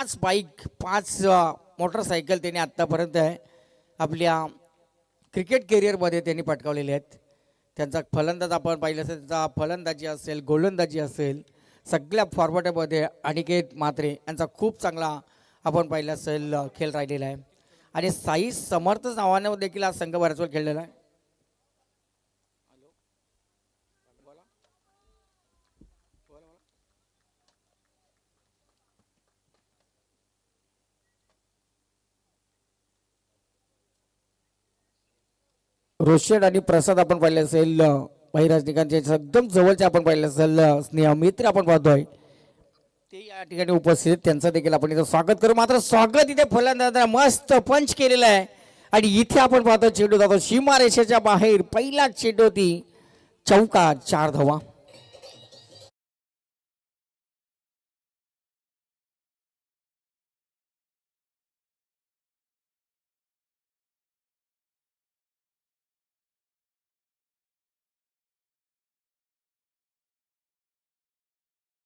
5 bike 5 motorcycle त्यांनी आत्तापर्यंत आपल्या क्रिकेट करिअरमध्ये त्यांनी पटकावलेले आहेत. त्यांचा फलंदाज आपण पाहिलं असेल, त्यांचा फलंदाजी असेल, गोलंदाजी असेल, सगळ्या फॉर्मॅटमध्ये अनिकेत म्हात्रे यांचा खूप चांगला आपण पाहिलं असेल खेळ राहिलेला आहे. आणि साई समर्थ नावाने देखील हा संघ बऱ्याच वेळ खेळलेला आहे. रोशद आणि प्रसाद आपण पाहिले असेल, महिराज निकांचे एकदम जवळचे आपण पाहिलं असेल, स्नेह मित्र आपण पाहतोय ते या ठिकाणी उपस्थित, त्यांचं देखील आपण इथं स्वागत करू. मात्र स्वागत इथे फलंदाज मस्त पंच केलेलं आहे आणि इथे आपण पाहतो चेंडू जातो सीमारेषेच्या बाहेर. पहिला चेंडू होती चौका, 4 धावा.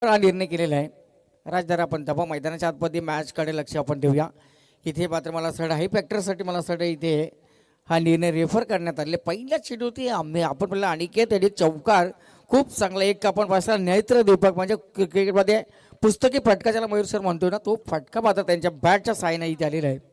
हा निर्णय केलेला आहे. राजधानी आपण दबा मैदानाच्या आतमध्ये मॅचकडे लक्ष आपण ठेवूया. इथे मात्र मला सड हाय फॅक्टरसाठी मला सड इथे हा निर्णय रेफर करण्यात आले. पहिल्या चेंडू होती आपण पहिला अनिकेत आणि चौकार खूप चांगला एक आपण पाहिला नेत्र दीपक म्हणजे क्रिकेटमध्ये पुस्तकी फटका ज्याला मयूर सर म्हणतो ना, तो फटका मात्र त्यांच्या बॅटच्या साहाय्याने इथे आलेला आहे.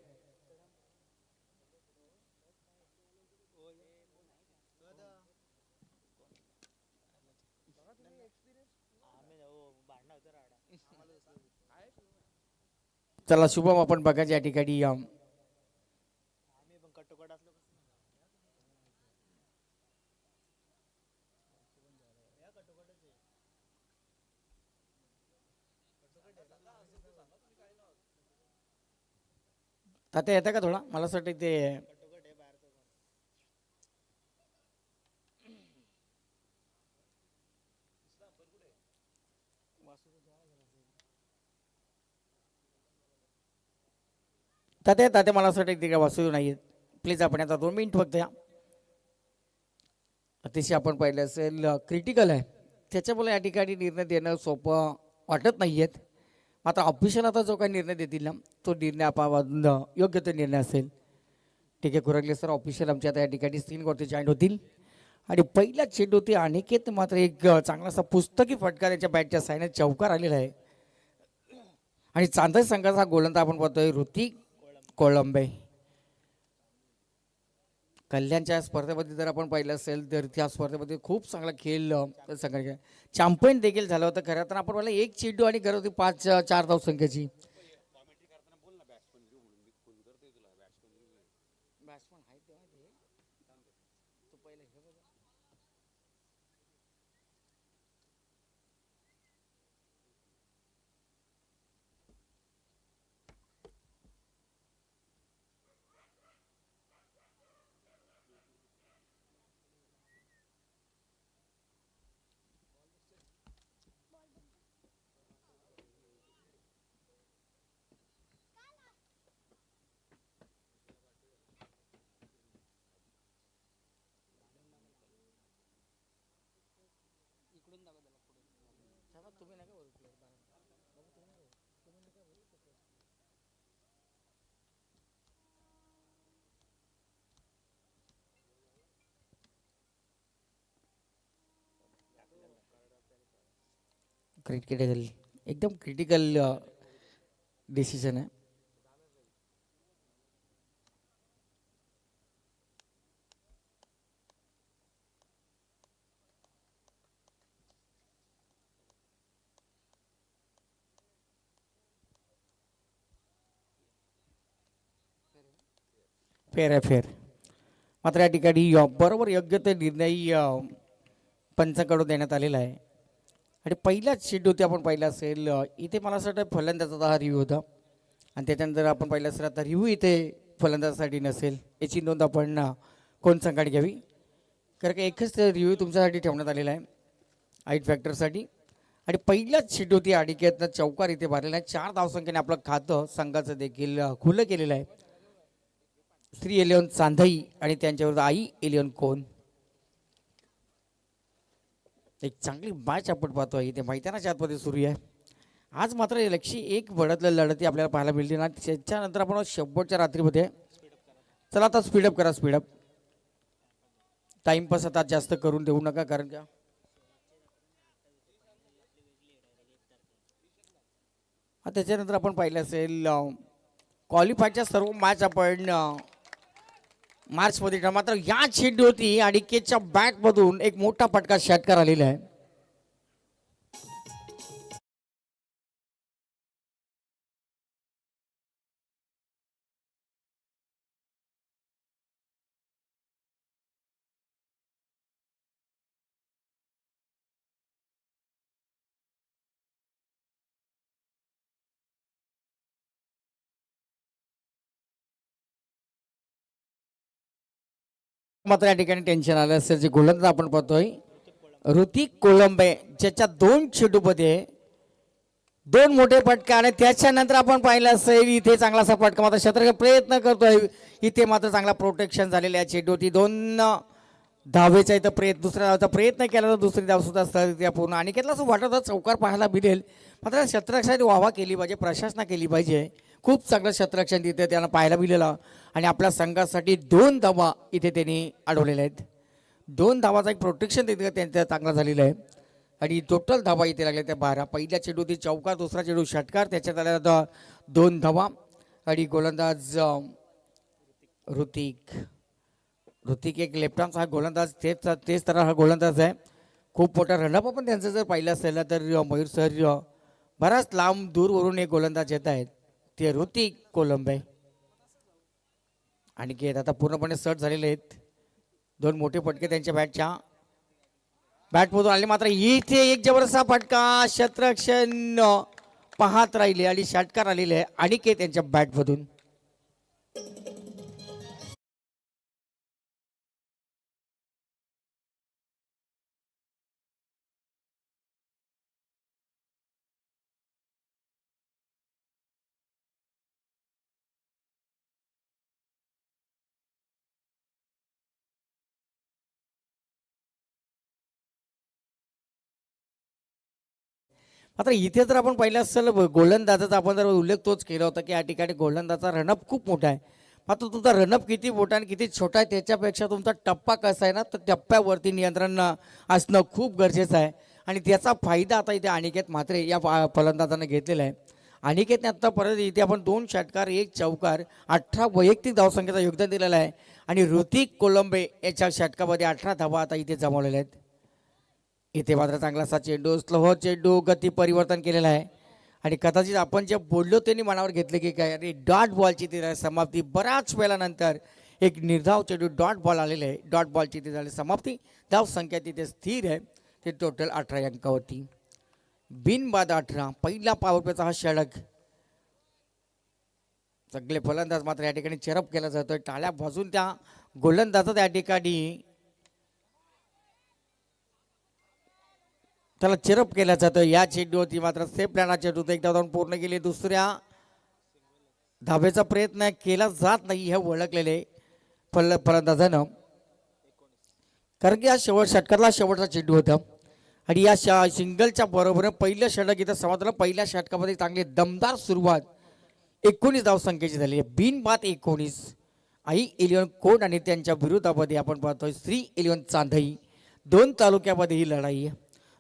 चला शुभम आपण बघायचं या ठिकाणी तात्या येतं का थोडा मला असं वाटतं ते तात्या तात्या मला असं वाटतं ते वासू नाही. प्लीज आपण आता 2 मिनिट फक्त या. अतिशय आपण पाहिलं असेल क्रिटिकल आहे, त्याच्यामुळे या ठिकाणी निर्णय देणं सोपं वाटत नाही आहेत. मात्र ऑफिशियल आता जो काही निर्णय देतील ना, तो निर्णय आपण योग्य तो निर्णय असेल. ठीक आहे कुरगले सर ऑफिशियल आमच्या आता या ठिकाणी स्क्रीनवरती जॉईन होतील. आणि पहिला चेंडू होती अनिकेत मात्र एक चांगलासा पुस्तकी फटका त्याच्या बॅटच्या साईने चौकार आलेला आहे. आणि चांदई संघाचा गोलंदाज आपण पाहतोय ऋतिक कोळंबे. कल्याणच्या स्पर्धेमध्ये जर आपण पाहिलं असेल तर त्या स्पर्धेमध्ये खूप चांगला खेळ संघाने चॅम्पियन देखील झालं होतं. खरं तर आपण पाहिलं एक चेंडू आणि गरज होती 4 धाव संख्येची. क्रिटिकल एकदम क्रिटिकल डिसिजन आहे. फेर आहे फेर. मात्र या ठिकाणी बरोबर योग्य ते निर्णय पंचांकडून देण्यात आलेला आहे. आणि पहिलाच चेंडू ते आपण पाहिलं असेल इथे मला असं वाटतं फलंदाजाचा हा रिव्ह्यू होता. आणि त्याच्यानंतर आपण पाहिलं असेल आता रिव्ह्यू इथे फलंदाजासाठी नसेल, याची नोंद आपण कोण संघाने घ्यावी. कारण की एकच रिव्ह्यू तुमच्यासाठी ठेवण्यात आलेला आहे आईट फॅक्टरसाठी. आणि पहिलाच चेंडू ती अनिकेतनं चौकार इथे भरलेला आहे. 4 धावसंख्येने आपलं खातं संघाचं देखील खुलं केलेलं आहे. श्री एलियन चांदई आणि त्यांच्याविरुद्ध आई एलियन कोण. एक चांगली मॅच आपण पाहतोय इथे मैदानाच्या आतमध्ये सुरू आहे. आज मात्र 101 बढतल्या लढती आपल्याला पाहायला मिळतील ना. त्याच्यानंतर आपण शेवटच्या रात्रीमध्ये चला आता स्पीडअप करा स्पीडअप. टाइमपास आता जास्त करून देऊ नका कारण का त्याच्यानंतर आपण पाहिलं असेल क्वालिफायच्या सर्व मॅच आपण मार्चमध्ये मात्र या चेंडू होती आणि केच्या बॅटमधून एक मोठा फटका षटकार आलेला आहे. मात्र या ठिकाणी टेन्शन आलं असेल जे गोलंदाज आपण पाहतोय ऋतिक कोलंबे ज्याच्या 2 चेंडूमध्ये 2 मोठे फटका आणि त्याच्यानंतर आपण पाहिलं असेल इथे चांगलासा फटका मात्र क्षेत्ररक्षक प्रयत्न करतोय. इथे मात्र चांगला प्रोटेक्शन झालेलं आहे चेंडूवरती 2 धावेचा इथं दुसऱ्या धावेचा प्रयत्न केला तर दुसरी धाव सुद्धा सहज पूर्ण आणि घेतला असं वाटत चौकार पाहायला मिळेल. मात्र क्षेत्ररक्षकाने वाहवा केली पाहिजे प्रशासना केली पाहिजे. खूप चांगलं क्षेत्ररक्षण तिथे त्यांना पाहायला मिळालं आणि आपल्या संघासाठी 2 धावा इथे त्यांनी अडवलेल्या आहेत. 2 धावाचा एक प्रोटेक्शन तिथे त्यांचं चांगलं झालेलं आहे आणि टोटल धावा इथे लागल्या त्या 12. पहिल्या चेंडूती चौकार दुसरा चेंडू षटकार त्याच्यात आल्या 2 धावा आणि गोलंदाज ऋतिक एक लेफ्ट हा गोलंदाज तेच तर हा गोलंदाज आहे. खूप मोठा रनअप आपण त्यांचं जर पाहिलं असेल तर मयूर सर बराच लांब दूरवरून एक गोलंदाज येत आहेत ते ऋतिक कोलंबे आणि गेट आता पूर्णपणे सट झालेले आहेत. 2 मोठे फटके त्यांच्या बॅटमधून आले मात्र इथे एक जबरदस्त फटका क्षेत्ररक्षण पाहत राहिले आणि षटकार आलेले आहे आणि के त्यांच्या बॅटमधून. मात्र इथे जर आपण पाहिलं असेल गोलंदाजाचा आपण जर उल्लेख तोच केला होता की या ठिकाणी गोलंदाजाचा रनअप खूप मोठा आहे. मात्र तुमचा रनअप किती मोठा आणि किती छोटा आहे त्याच्यापेक्षा तुमचा टप्पा कसा आहे ना तर टप्प्यावरती नियंत्रण असणं खूप गरजेचं आहे आणि त्याचा फायदा आता इथे अनिकेत म्हात्रे या फलंदाजाने घेतलेला आहे. अनिकेतने आत्तापर्यंत इथे आपण 2 षटकार 1 चौकार 18 वैयक्तिक धावसंख्येचं योगदान दिलेलं आहे आणि ऋतिक कोलंबे याच्या षटकामध्ये 18 धावा आता इथे जमवलेल्या आहेत. इथे मात्र चांगलासा चेंडू स्लो चेंडू गती परिवर्तन केलेलं आहे आणि कदाचित आपण जे बोललो त्यांनी मनावर घेतले की काय अरे डॉट बॉलची ती समाप्ती बऱ्याच वेळानंतर एक निर्धाव चेंडू डॉट बॉल आलेले आहे. डॉट बॉलची ती झाली समाप्ती. धाव संख्या तिथे स्थिर आहे ते टोटल 18 अंकावरती. बिनबाद 18 पहिला पॉवर प्लेचा हा षटक. सगळे फलंदाज मात्र या ठिकाणी चेरप केला जातोय टाळ्या वाजून त्या गोलंदाजात या ठिकाणी त्याला चिरप केला जातं. या चेंडूवरती मात्र सेफ प्लॅना चेंडू एकदा जाऊन पूर्ण केली. दुसऱ्या धाब्याचा प्रयत्न केला जात नाही हे ओळखलेले फलंदाजानं कारण की हा षटकातला शेवटचा चेंडू होता आणि या सिंगलच्या बरोबर पहिलं षटक इथं समाधान. पहिल्या षटकामध्ये चांगली दमदार सुरुवात 19 धावसंख्येची झाली आहे. बिनबाद 19. आई इलेव्हन कोट आणि त्यांच्या विरोधामध्ये आपण पाहतोय श्री इलेव्हन चांदई. 2 तालुक्यामध्ये ही लढाई आहे.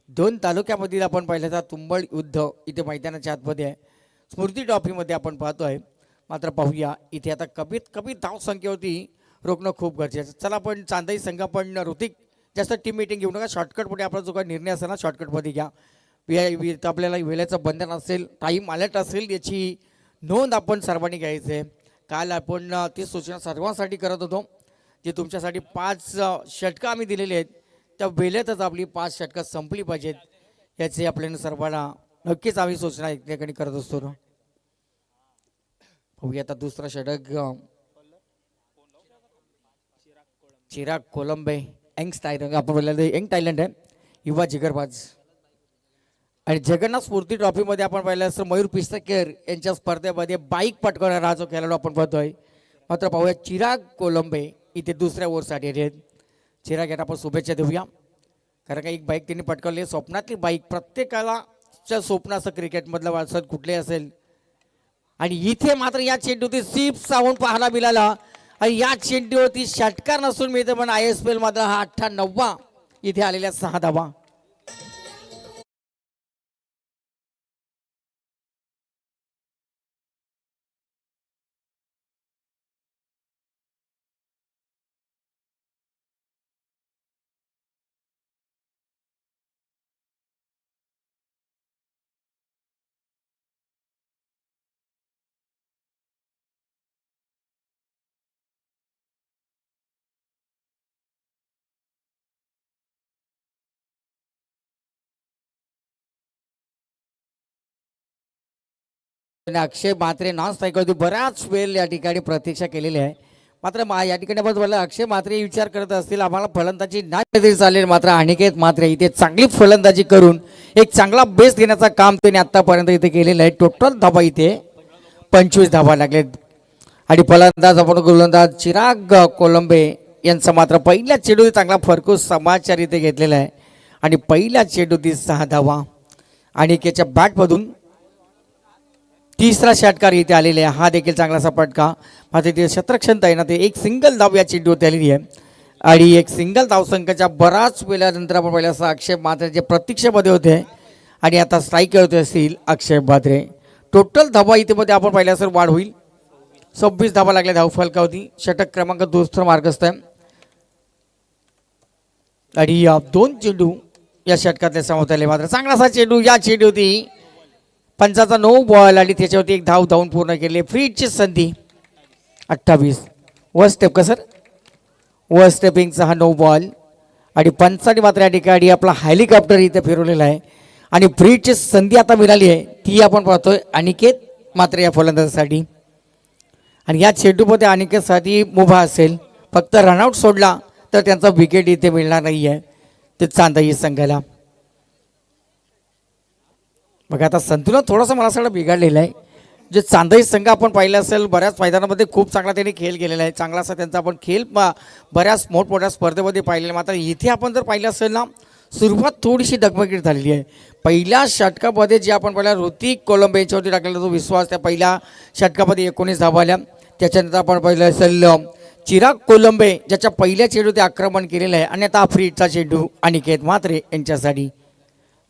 2 तालुक्यामधील आपण पाहिलं तर तुंबळ युद्ध इथे मैदानाच्या आतमध्ये आहे. स्मृती ट्रॉफीमध्ये आपण पाहतोय. मात्र पाहूया इथे आता कमीत धावसंख्येवरती रोखणं खूप गरजेचं. चला आपण चांदई संघ पण ऋतिक जास्त टीम मीटिंग घेऊ नका. शॉर्टकटमध्ये आपला जो काही निर्णय असेल ना शॉर्टकटमध्ये घ्या. आपल्याला वेळेचं बंधन असेल टाईम अलर्ट असेल याची नोंद आपण सर्वांनी घ्यायचं आहे. काल आपण ती सूचना सर्वांसाठी करत होतो जे तुमच्यासाठी 5 षटकं आम्ही दिलेले आहेत त्या वेळेतच आपली 5 षटकं संपली पाहिजेत याची आपल्याला सर्वांना नक्कीच आम्ही सूचना एक ठिकाणी करत असतो ना. बघूया आता दुसरा षटक चिराग कोलंबे आपण बोललेलं यंग टायलंड आहे युवा जिगरबाज आणि जगन्नाथ स्फूर्ती ट्रॉफीमध्ये आपण पाहिलं असं मयूर पिस्तकेर यांच्या स्पर्धेमध्ये बाईक पटकवणारा हा जो खेळाडू आपण पाहतोय. मात्र पाहूया चिराग कोलंबे इथे दुसऱ्या ओव्हरसाठी आहेत. चिराग यांना आपण शुभेच्छा देऊया कारण का एक बाईक त्यांनी पटकवली स्वप्नातली बाईक प्रत्येकाला स्वप्न असं क्रिकेटमधलं वाचत कुठले असेल. आणि इथे मात्र या चेंडूवरती सीप साऊंड पाहायला मिळाला आणि या चेंडूवरती षटकार नसून मिळते पण ISPL मात्र हा 98 इथे आलेल्या 6 धावा. अक्षय म्हात्रे नॉन स्ट्राईक होती, बराच वेळ या ठिकाणी प्रतीक्षा केलेली आहे. मात्र या ठिकाणी आपण बोललं अक्षय म्हात्रे विचार करत असतील आम्हाला फलंदाजी नाही तरी चालेल, मात्र अनिकेत म्हात्रे इथे चांगली फलंदाजी करून एक चांगला बेस देण्याचं काम त्यांनी आतापर्यंत इथे केलेलं आहे. टोटल धावा इथे 25 धावा लागलेत. आणि फलंदाज आपण गोलंदाज चिराग कोलंबे यांचा मात्र पहिल्या चेंडूत चांगला फरकूस समाचार इथे घेतलेला आहे आणि पहिल्या चेंडूत 6 धावा. अनिकेतच्या बॅटमधून तिसरा षटकार इथे आलेला आहे, हा देखील चांगलासा फटका. मात्र ते शतरक्षण आहे ना, ते एक सिंगल धाव या चेंडूवरती आलेली आहे आणि एक सिंगल धावसंख्येच्या बराच वेळानंतर आपण पहिल्या अक्षय म्हात्रे जे प्रतीक्षेमध्ये होते आणि आता स्ट्राईक होते असतील अक्षय म्हात्रे. टोटल धावा इथे मध्ये आपण पहिल्या सर वाढ होईल, 26 धावा लागल्या धाव फलकावती. षटक क्रमांक 2 मार्गस्थ आहे आणि 2 चेंडू या षटकातले समावत आले. मात्र चांगलासा चेंडू या चेंडूवरती पंचाचा 9 बॉल आणि त्याच्यावरती एक धाव धावून पूर्ण केले. फ्रीची संधी 28 वर स्टेप का सर, वर स्टेपिंगचा हा 9 बॉल आणि पंचाने मात्र या ठिकाणी आपला हेलिकॉप्टर इथे फिरवलेला आहे आणि फ्रीची संधी आता मिळाली आहे ती आपण पाहतोय अनिकेत मात्र या फलंदाजासाठी. आणि या चेंडूमध्ये अनिकेतसाठी मुभा असेल, फक्त रनआउट सोडला तर त्यांचा विकेट इथे मिळणार नाही आहे ते चांदई संघाला. बघा आता संतुलन थोडंसं मला सगळं बिघडलेलं आहे. जे चांदई संघ आपण पाहिलं असेल बऱ्याच मैदानामध्ये खूप चांगला त्यांनी खेळ केलेला आहे, चांगलासा त्यांचा आपण खेळ बऱ्याच मोठमोठ्या स्पर्धेमध्ये पाहिलेला. मात्र इथे आपण जर पाहिलं असेल ना, सुरुवात थोडीशी डगमगीत झालेली आहे. पहिल्या षटकामध्ये जे आपण पहिला ऋतिक कोलंबे यांच्यावरती टाकलेला जो विश्वास, त्या पहिल्या षटकामध्ये 19 धावा आल्या. त्याच्यानंतर आपण पाहिलं असेल चिराग कोलंबे ज्याच्या पहिल्या चेंडू ते आक्रमण केलेलं आहे आणि आता फ्रीचा चेंडू अनिकेत म्हात्रे यांच्यासाठी.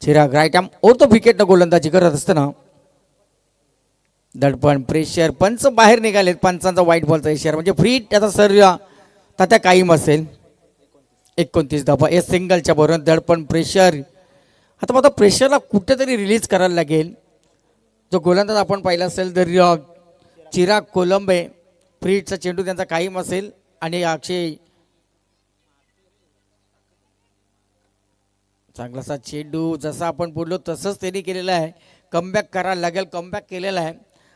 चिराग राईट आर्म ओरतो विकेटनं गोलंदाजी करत असताना दडपण प्रेशर, पंच बाहेर निघालेत, पंचांचा व्हाईट बॉलचा इशारा म्हणजे फ्री त्याचा सर तात्या कायम असेल. 29 धावा या सिंगलच्या बरोबर दडपण प्रेशर. आता मात्र प्रेशरला कुठेतरी रिलीज करायला लागेल. जो गोलंदाज आपण पाहिला असेल तर चिराग कोलंबे, फ्रीचा चेंडू त्यांचा कायम असेल आणि अक्षय चांगलासा चेंडू जसा आपण बोललो तसंच त्यांनी केलेला आहे. कमबॅक करायला लागेल, कमबॅक केलेला आहे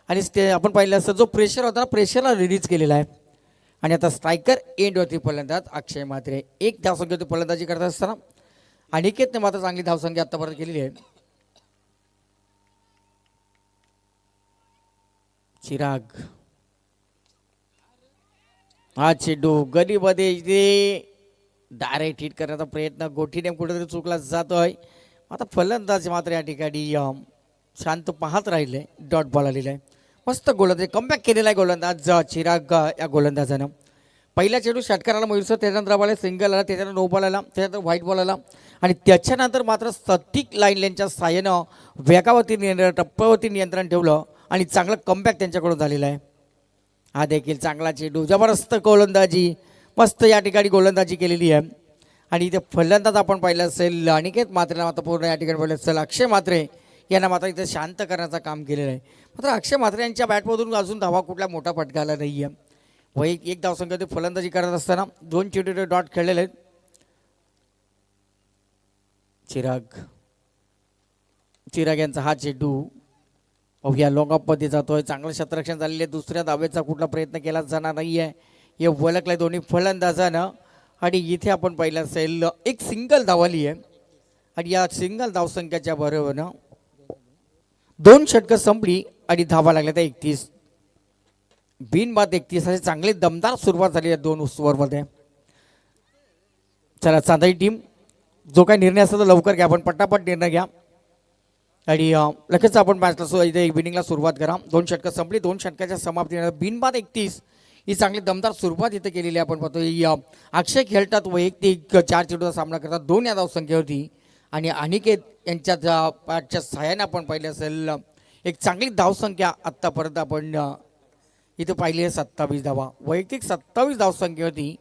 आणि ते आपण पाहिलं असं जो प्रेशर होता प्रेशरला रिलीज केलेला आहे. आणि आता स्ट्रायकर एंड होती फलंदाज अक्षय म्हात्रे. एक धावसंख्या होती फलंदाजी करत असताना अनिकेतने मात्र चांगली धावसंख्या आतापर्यंत केलेली आहे. चिराग हा चेंडू गलीमध्ये डायरेक्ट हिट करण्याचा प्रयत्न गोठीने कुठेतरी चुकला जातोय. आता फलंदाज मात्र या ठिकाणी शांत पाहत राहिले. डॉट बॉल आलेला आहे, मस्त गोलंदाज कमबॅक केलेला आहे गोलंदाज चिराग या गोलंदाजानं. पहिल्या चेंडू षटकार आला मयूरचा, त्याच्यानंतर आम्हाला सिंगल आला, त्याच्यानंतर नो बॉल आला, त्याच्यानंतर व्हाईट बॉल आला आणि त्याच्यानंतर मात्र सटीक लाईन लेनच्या साहाय्यानं वेगावरती टप्प्यावरती नियंत्रण ठेवलं आणि चांगलं कमबॅक त्यांच्याकडून झालेलं आहे. हा देखील चांगला चेंडू, जबरदस्त गोलंदाजी, मस्त या ठिकाणी गोलंदाजी केलेली आहे. आणि इथे फलंदाज आपण पाहिलं असेल अनिकेत म्हात्रेला मात्र पूर्ण या ठिकाणी पाहिलं असेल अक्षय म्हात्रे यांना मात्र इथे शांत करण्याचं काम केलेलं आहे. मात्र अक्षय म्हात्रे यांच्या बॅटमधून अजून धावा कुठल्या मोठा फटका आला नाही आहे. व एक धावसंख्या ते फलंदाजी करत असताना 2 चेंडू डॉट खेळलेले आहेत. चिराग यांचा हा चेंडू या लॉंग ऑफमध्ये जातोय. चांगलं क्षेत्ररक्षण झालेलं आहे, दुसऱ्या धावेचा कुठला प्रयत्न केला जाणार नाही आहे हे वळखलंय दोन्ही फलंदाजानं. आणि इथे आपण पाहिलं असेल एक सिंगल धावली आहे आणि या सिंगल धावसंख्याच्या बरोबरनं 2 षटकं संपली आणि धावा लागल्या त्या 31 बिनबाद 31 असे चांगले दमदार सुरुवात झाली आहे 2 ओव्हरमध्ये. चला चांदई टीम जो काही निर्णय असेल तर लवकर घ्या, आपण पटापट निर्णय घ्या. आणि लगेच आपण मॅचला इथे इव्हिनिंगला सुरुवात करा. 2 षटकं संपली. 2 षटकाच्या समाप्तीनंतर बिनबाद 31 ही चांगली दमदार सुरुवात इथे केलेली आहे. आपण पाहतो अक्षय खेळतात वैयक्तिक 4 चेंडूचा सामना करतात 2 या धावसंख्येवरती. आणि अनिकेत यांच्या सहाय्याने आपण पाहिले असेल एक चांगली धावसंख्या आत्तापर्यंत आपण इथे पाहिली आहे 27 धावा. वैयक्तिक 27 धावसंख्येवरती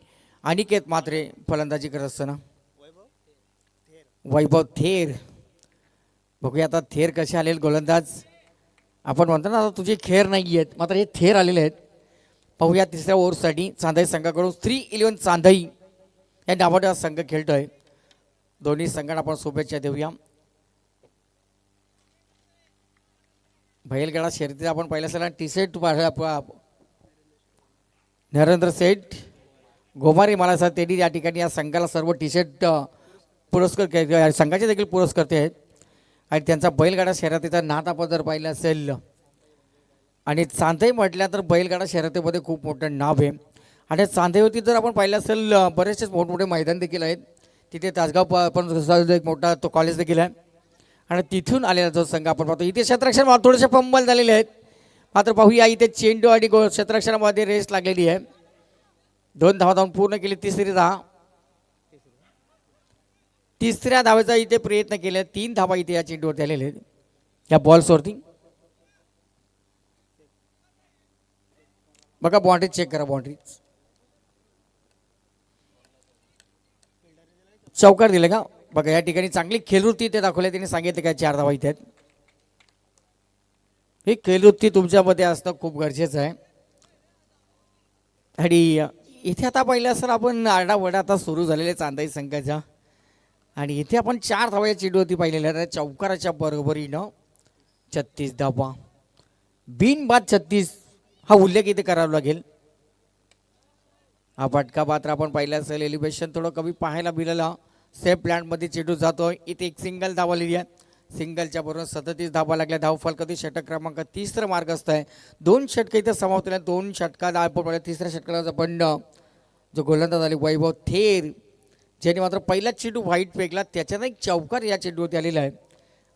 अनिकेत मात्रे फलंदाजी करत असताना वैभव थेर. बघूया आता थेर कसे आलेले गोलंदाज. आपण म्हणतो ना आता तुझे खेर नाही आहेत, मात्र हे थेर आलेले आहेत. पाहूया तिसऱ्या ओव्हरसाठी चांदई संघाकडून 3-11 चांदई या नावाने संघ खेळतोय. दोन्ही संघांना आपण शुभेच्छा देऊया. बैलगाडा शर्यतीत आपण पहिल्या सला टी सेट नरेंद्र सेठ गोमारी मला असं त्यांनी या ठिकाणी या संघाला सर्व टी शर्ट पुरस्कार संघाचे देखील पुरस्कर्ते आहेत. आणि त्यांचा बैलगाडा शर्यतीचा नाद आपण जर पाहिलं असेल आणि चांदई म्हटल्या तर बैलगाडा शर्यतीमध्ये खूप मोठं नाव आहे. आणि चांदैवरती जर आपण पाहिलं असेल बरेचसे मोठमोठे मैदान देखील आहेत. तिथे तासगाव पण एक मोठा तो कॉलेज देखील आहे. आणि तिथून आलेला जो संघ आपण पाहतो इथे क्षेत्ररक्षण थोडेसे फंबल झालेले आहेत. मात्र पाहूया इथे चेंडू आणि क्षेत्ररक्षणामध्ये रेस लागलेली आहे. 2 धावा धावून पूर्ण केली. तिसऱ्या धावेचा इथे प्रयत्न केला. 3 धावा इथे या चेंडूवर झालेले आहेत या बॉल्सवरती. बघा बाउंड्री चेक करा. बाउंड्री चौकार दिले का बघा. या ठिकाणी चांगली खेलवृत्ती ते दाखवले. त्यांनी सांगितले काय 4 धावा इथे आहेत. ही खेलवृत्ती तुमच्यामध्ये असणं खूप गरजेचं आहे. आणि इथे आता पाहिलं असं आपण आरडावडा आता सुरू झालेले चांदई संघाच्या. आणि इथे आपण 4 धावा या चेंडूवरती पाहिलेल्या आहेत. चौकाराच्या बरोबरीनं 36 धावा. बिनबाद 36 हा उल्लेख इथे करावा लागेल. हा फटका मात्र आपण पाहिलं असेल एलिव्हेशन थोडं कमी पाहायला मिळालं. सेफ प्लॅनमध्ये चेंडू जातोय. इथे एक सिंगल धावा लिहिली आहे. सिंगलच्या बरोबर 37 धावा लागल्या. धावफल कधी षटक क्रमांक 30 मार्ग असतंय. 2 षटकं इथे समाप्त झाले. 2 षटकाला आपण तिसऱ्या षटकाला आपण जो गोलंदाज झाले वैभव थेर ज्याने मात्र पहिला चेंडू व्हाईट फेकला त्याच्यानं एक चौकार या चेंडूवरती आलेला आहे.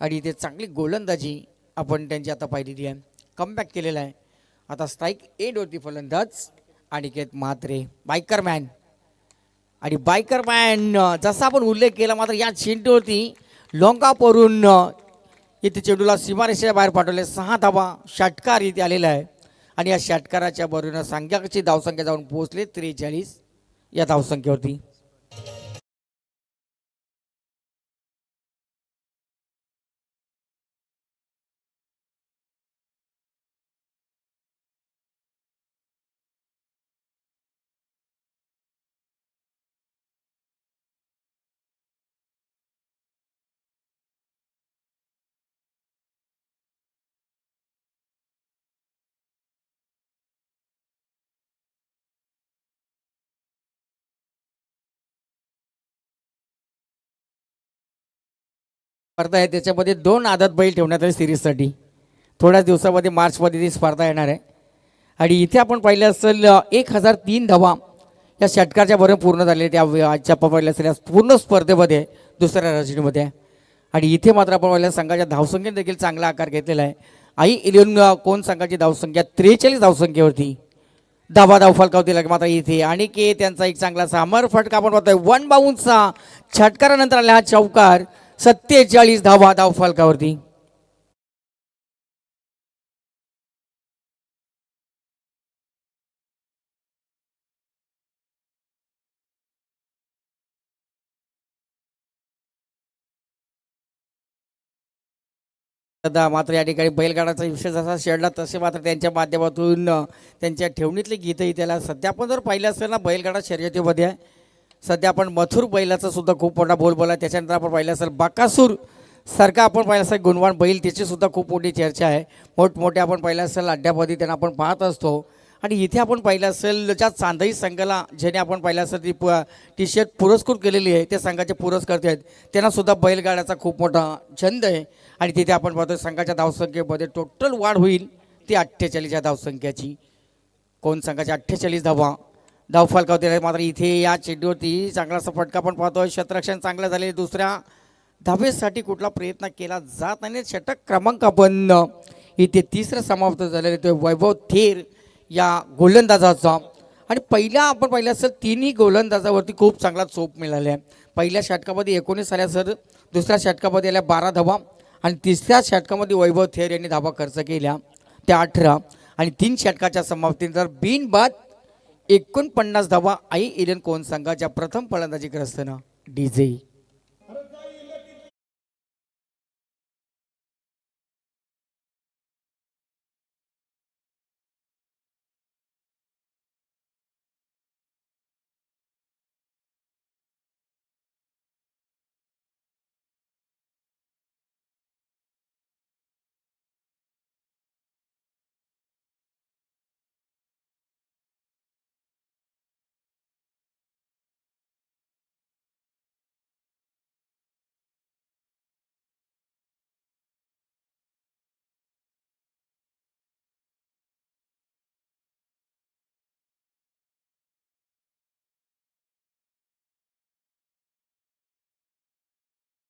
आणि इथे चांगली गोलंदाजी आपण त्यांची आता पाहिलेली आहे. कमबॅक केलेला आहे. आता स्ट्राईक एंडवरती फलंदाज अनिकेत म्हात्रे बायकरमॅन. आणि बायकरमॅन जसा आपण उल्लेख केला मात्र या चेंडूवरती लॉंगापवरून इथे चेंडूला सीमारेषेच्या बाहेर पाठवले. 6 धावा षटकार इथे आलेला आहे. आणि या षटकाराच्या बरोबर संघाची धावसंख्या जाऊन पोहोचले 43 या धावसंख्येवरती. स्पर्धा आहे त्याच्यामध्ये 2 आदत बैल ठेवण्यात आले सिरीजसाठी. थोड्याच दिवसामध्ये मार्चमध्ये ती स्पर्धा येणार आहे. आणि इथे आपण पाहिलं असेल 1003 धावा या षटकारच्या बरोबर पूर्ण झाले. त्या आजच्या पाहिलं असेल पूर्ण स्पर्धेमध्ये दुसऱ्या रजनीमध्ये. आणि इथे मात्र आपण पाहिलं संघाच्या धावसंख्येने देखील चांगला आकार घेतलेला आहे. आई 11 कोण संघाची धावसंख्या 43 धावसंख्येवरती धाव फलकावती लागेल. मात्र इथे आणि के त्यांचा एक चांगला समर फटका आपण पाहतोय. 1 बाउन्सचा षटकारानंतर आला हा चौकार. 47 धावा धाव फलकावरती. मात्र या ठिकाणी बैलगाडाचा विषय जसा शेडला तसे मात्र त्यांच्या माध्यमातून त्यांच्या ठेवणीतले गीतही त्याला सध्या आपण जर पाहिलं असेल ना बैलगाडा शर्यतीमध्ये सध्या आपण मथुर बैलाचा सुद्धा खूप मोठा बोलबाला. त्याच्यानंतर आपण पाहिलं असेल बाकासूर सारखा आपण पाहिलं असेल गुणवान बैल त्याची सुद्धा खूप मोठी चर्चा आहे. मोठमोठे आपण पाहिलं असेल अड्ड्यामध्ये त्यांना आपण पाहत असतो. आणि इथे आपण पाहिलं असेल ज्या चांदई संघाला ज्याने आपण पाहिलं असेल ती टी शर्ट पुरस्कृत केलेली आहे त्या संघाचे पुरस्कर्ते आहेत. त्यांना सुद्धा बैलगाड्याचा खूप मोठा छंद आहे. आणि तिथे आपण पाहतो संघाच्या धावसंख्येमध्ये टोटल वाढ होईल ती 48 या धावसंख्याची. कोण संघाची 48 धावा धाव फलकावते. मात्र इथे या चेंडूवरती चांगलासा फटका पण पाहतोय. क्षेत्ररक्षण चांगलं झाले. दुसऱ्या धाब्यासाठी कुठला प्रयत्न केला जात नाही. षटक क्रमांक आपण इथे तिसरं समाप्त झालेलं ते वैभव थेर या गोलंदाजाचा. आणि पहिल्या आपण पाहिलं असेल तिन्ही गोलंदाजावरती खूप चांगला चोप मिळाला आहे. पहिल्या षटकामध्ये 19 आल्या सर, दुसऱ्या षटकामध्ये आल्या 12 धावा आणि तिसऱ्या षटकामध्ये वैभव थेर यांनी धावा खर्च केल्या त्या 18 आणि 3 षटकाच्या समाप्तीनंतर बिनबाद 49 धावा आई इलेन कोण संघाच्या प्रथम फलंदाजी करत असताना डीजे.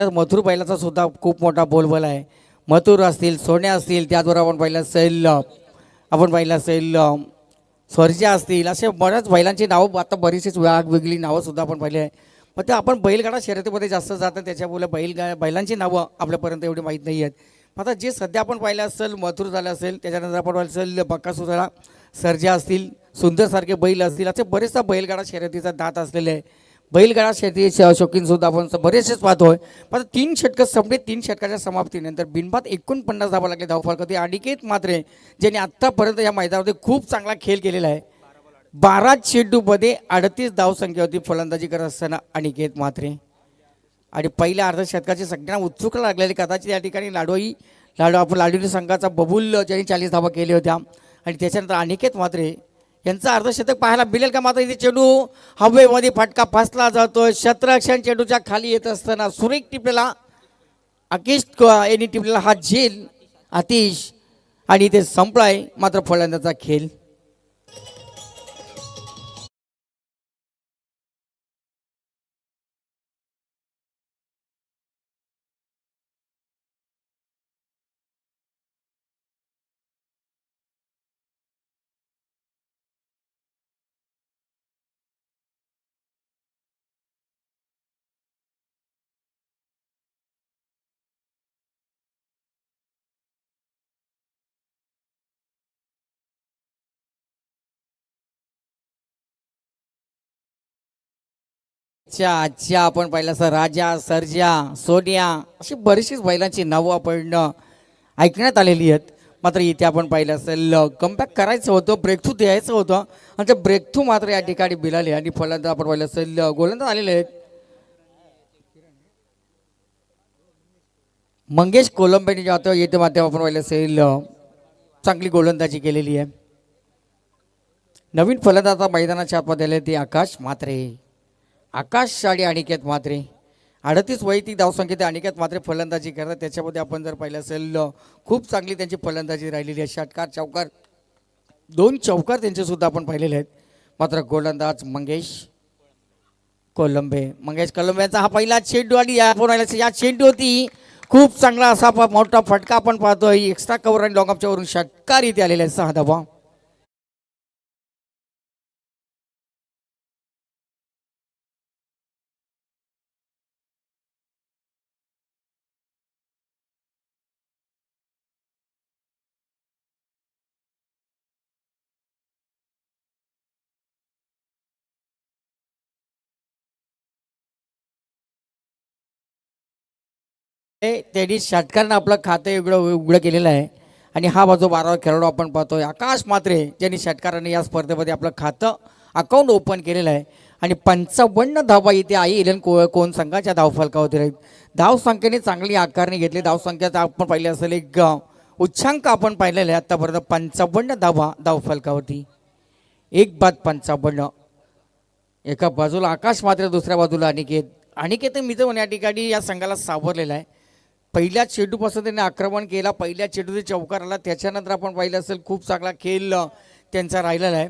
मथुर बैलाचा सुद्धा खूप मोठा बोलबला आहे. मथुर असतील, सोन्या असतील, त्याचबरोबर आपण पाहिलं असेल स्वर्जा असतील, असे बऱ्याच बैलांची नावं आता बरीचशीच वेगवेगळी नावं सुद्धा आपण पाहिली आहे. मग ते आपण बैलगाडा शर्यतीमध्ये जास्त जातं त्याच्यामुळे बैलांची नावं आपल्यापर्यंत एवढी माहीत नाही आहेत. आता जे सध्या आपण पाहिलं असेल मथुर झालं असेल, त्याच्यानंतर आपण पाहिलं असेल बकासूर झाला, सर्जा असतील, सुंदरसारखे बैल असतील, असे बरेचसा बैलगाडा शर्यतीचा दात असलेले आहे. बैलगाडा शेती शौकीन सुद्धा आपण बरेचसेच पाहतोय. पण 3 षटकं संपले. 3 षटकाच्या समाप्तीनंतर बिनबाद 49 धावा लागले धावफलक होते. अनिकेत मात्रे ज्यांनी आत्तापर्यंत या मैदानामध्ये खूप चांगला खेळ केलेला आहे. 12 चेंडूमध्ये 38 धावसंख्या होती फलंदाजी करत असताना अनिकेत मात्रे. आणि पहिल्या अर्धशतकाची सगळ्यांना उत्सुकता लागलेली. कदाचित या ठिकाणी लाडोली संघाचा बबुल ज्यांनी 40 धावा केल्या होत्या आणि त्याच्यानंतर अनिकेत मात्रे यांचं अर्धशतक पाहायला मिळेल का. मात्र इथे चेंडू हवेमध्ये फटका फसला जातो. शतरक्षण चेंडूच्या खाली येत असताना सुरेख टिपलेला आकेश यांनी टिपलेला हा झेल आतिश आणि इथे संपलाय मात्र फलंदाचा खेळ. आजच्या आपण पाहिलं असं राजा, सर्जा, सोनिया अशी बरीचशीच बैलांची नावं आपण ऐकण्यात आलेली आहेत. मात्र इथे आपण पाहिलं असेल कमबॅक करायचं होतं, ब्रेकथ्रू द्यायचं होतं आणि ते ब्रेकथ्रू मात्र या ठिकाणी मिळाले. आणि फलंदाज आपण पाहिलं असेल गोलंदाज आलेले आहेत. मंगेश कोलंबेने जातो येथे माध्यम आपण पाहिलं असेल चांगली गोलंदाजी केलेली आहे. नवीन फलंदाज मैदानाच्या आतमध्ये आले ते आकाश मात्रे. आकाश आणि अनिकेत मात्रे 38 वैयक्तिक धावसंख्येत अनिकेत मात्रे फलंदाजी करतात. त्याच्यामध्ये आपण जर पाहिलं असेल खूप चांगली त्यांची फलंदाजी राहिलेली आहे. षटकार चौकार 2 चौकार त्यांचे सुद्धा आपण पाहिलेले आहेत. मात्र गोलंदाज मंगेश कोलंबेचा हा पहिला चेंडू आणि या चेंडू होती खूप चांगला असा मोठा फटका आपण पाहतोय. एक्स्ट्रा कव्हर आणि लॉंगअपच्या वरून षटकार इथे आलेले आहेत 6 धावा. त्यांनी षटकांना आपलं खातं उघडं केलेलं आहे. आणि हा बाजू 12 खेळाडू आपण पाहतोय आकाश मात्रे ज्यांनी षटकाराने या स्पर्धेमध्ये आपलं खातं अकाउंट ओपन केलेलं आहे. आणि 55 धावा इथे आई इलेन कोण संघाच्या धावफलकावरती राहील. धावसंख्येने चांगली आकारणी घेतली. धावसंख्येचा आपण पाहिले असेल एक उच्चांक आपण पाहिलेला आहे आतापर्यंत 55 धावा धावफलकावरती. 1-55 एका बाजूला आकाश मात्रे, दुसऱ्या बाजूला अनिकेत मित्र या ठिकाणी या संघाला सावरलेला आहे. पहिल्या चेंडूपासून त्यांनी आक्रमण केला. पहिल्या चेंडूचे चौकार आला. त्याच्यानंतर आपण पाहिलं असेल खूप चांगला खेळ त्यांचा राहिलेला आहे.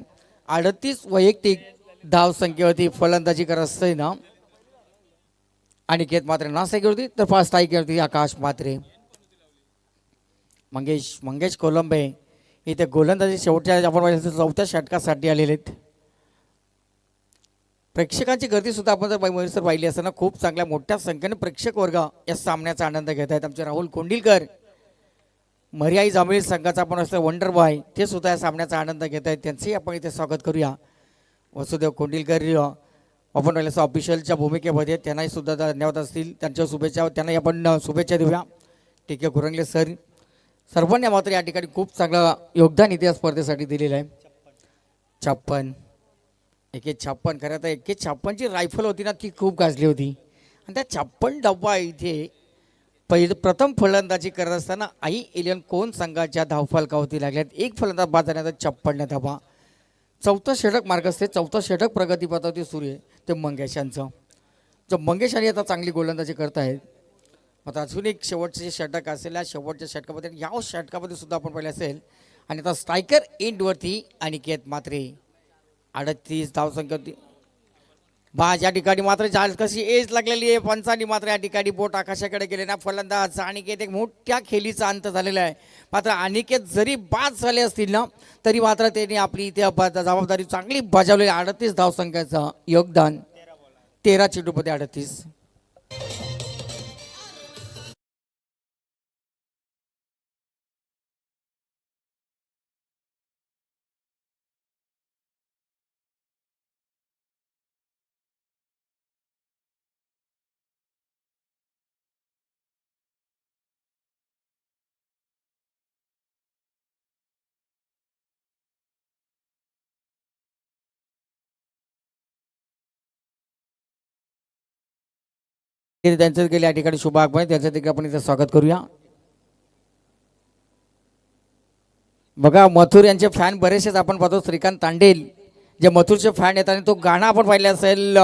38 वैयक्तिक धावसंख्येवरती फलंदाजी करत असताना अनिकेत मात्रे नासेकवरती तर फास्ट स्ट्राईकवरती आकाश मात्रे. मंगेश कोलंबे इथे गोलंदाजी शेवटच्या आपण पाहिलं चौथ्या षटकासाठी आलेले आहेत. प्रेक्षकांची गर्दी सुद्धा आपण जर पाहिली असताना खूप चांगल्या मोठ्या संख्येने प्रेक्षक वर्ग या सामन्याचा आनंद घेत आहेत. आमचे राहुल कोंडिलकर मर्याई जांभळी संघाचा आपण असं वंडर बॉय ते सुद्धा या सामन्याचा आनंद घेत आहेत. त्यांचंही आपण इथे स्वागत करूया. वसुदेव कोंडिलकर आपण राहिलं ऑफिशियलच्या भूमिकेमध्ये त्यांनाही सुद्धा धन्यवाद असतील. त्यांच्या शुभेच्छा त्यांनाही आपण शुभेच्छा देऊया. ठीक आहे कुरंगले सर सर्वांनी मात्र या ठिकाणी खूप चांगलं योगदान इथे या स्पर्धेसाठी दिलेलं आहे. 56 156 खरं तर 156ची रायफल होती ना ती खूप गाजली होती आणि त्या 56 डब्बा इथे प्रथम फलंदाजी करत असताना आई एलियन कोण संघाच्या धावफलकावरती लागल्यात. एक फलंदाज बाद झाल्यानंतर 56 धावा. चौथं षटक मार्ग असते. चौथं षटक प्रगतीपथावरती सुरू आहे ते मंगेश यांचं. जो मंगेश आणि आता चांगली गोलंदाजी करत आहेत. आता अजून एक शेवटचे षटक असेल. या शेवटच्या षटकामध्ये या षटकामध्ये सुद्धा आपण पाहिले असेल. आणि आता स्ट्रायकर एंडवरती अनिकेत मात्रे 38 धावसंख्या होती. या ठिकाणी मात्र जाल कशी एज लागलेली आहे. पंचांनी मात्र या ठिकाणी बोट आकाशाकडे गेले ना. फलंदाज अनिकेत एक मोठ्या खेळीचा अंत झालेला आहे. मात्र अनिकेत जरी बाद झाले असतील ना तरी मात्र त्यांनी आपली इथे जबाबदारी चांगली बजावलेली. 38 धावसंख्याचं योगदान 13 चेंडूमध्ये 38. त्यांचं गेले या ठिकाणी शुभ आगमन त्यांचं देखील आपण इथे स्वागत करूया. बघा मथुर यांचे फॅन बरेचसेच आपण पाहतो. श्रीकांत तांडेल जे मथुरचे फॅन आहेत आणि तो गाणं आपण पाहिलं असेल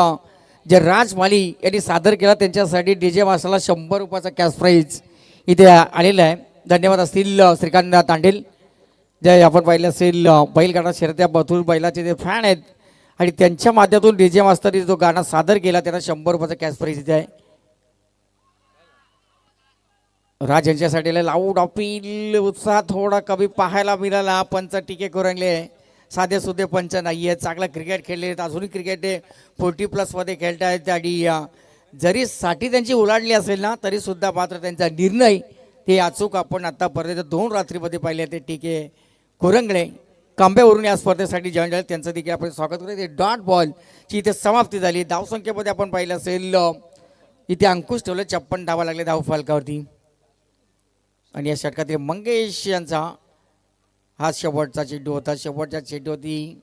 जे राज माली यांनी सादर केला त्यांच्यासाठी डीजे वासाला 100 रुपयाचा कॅश प्राईज इथे आलेला आहे. धन्यवाद असतील श्रीकांत तांडेल जे आपण पाहिलं असेल बैलगाडा शर्यत्या मथुर बैलाचे जे फॅन आहेत आणि त्यांच्या माध्यमातून डीजे मास्तरने जो गाणं सादर केला त्यांना 100 रुपयाचा कॅश प्राईज इथे आहे. राज यांच्यासाठी लाऊड अपील उत्साह थोडा कमी पाहायला मिळाला. पंच टीके कुरंगले साधे सुधे पंच नाही आहेत. चांगला क्रिकेट खेळले आहेत. अजूनही क्रिकेट 40+ मध्ये खेळत आहेत. आणि जरी साठी त्यांची उलाढली असेल ना तरी सुद्धा मात्र त्यांचा निर्णय ते अचूक आपण आतापर्यंत 2 रात्रीमध्ये पाहिले. ते टीके कुरंगले कांब्यावरून या स्पर्धेसाठी जॉईन झाले. त्यांचं देखील आपण स्वागत करूया. ते डॉट बॉलची इथे समाप्ती झाली. धावसंख्येमध्ये आपण पाहिलं असेल इथे अंकुश ठेवले. 56 धावा लागले धावफलकावरती. आणि या षटकातील मंगेश यांचा हा शेवटचा चेंडू होता. शेवटच्या चेंडूवरती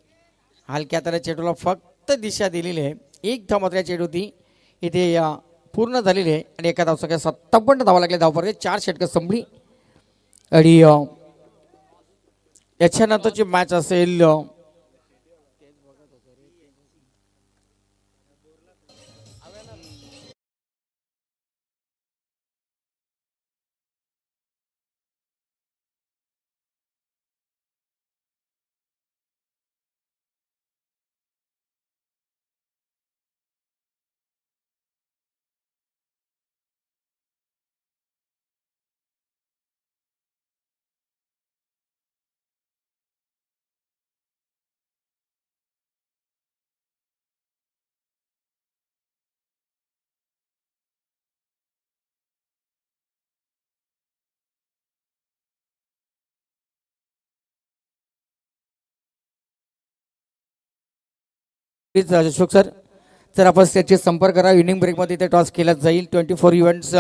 हलक्या तर चेंडूला फक्त दिशा दिलेली आहे. एक धाव मात्र चेंडू होती इथे पूर्ण झालेली आहे. आणि एका धावसंख्या 57 धावा लागल्या धावपर्यंत 4 षटकं संपली. आणि याच्यानंतरची मॅच असेल अशोक सर जर आपण त्याचे संपर्क करा. इव्हिनिंग ब्रेकमध्ये ते टॉस केला जाईल. 24 इव्हेंट्स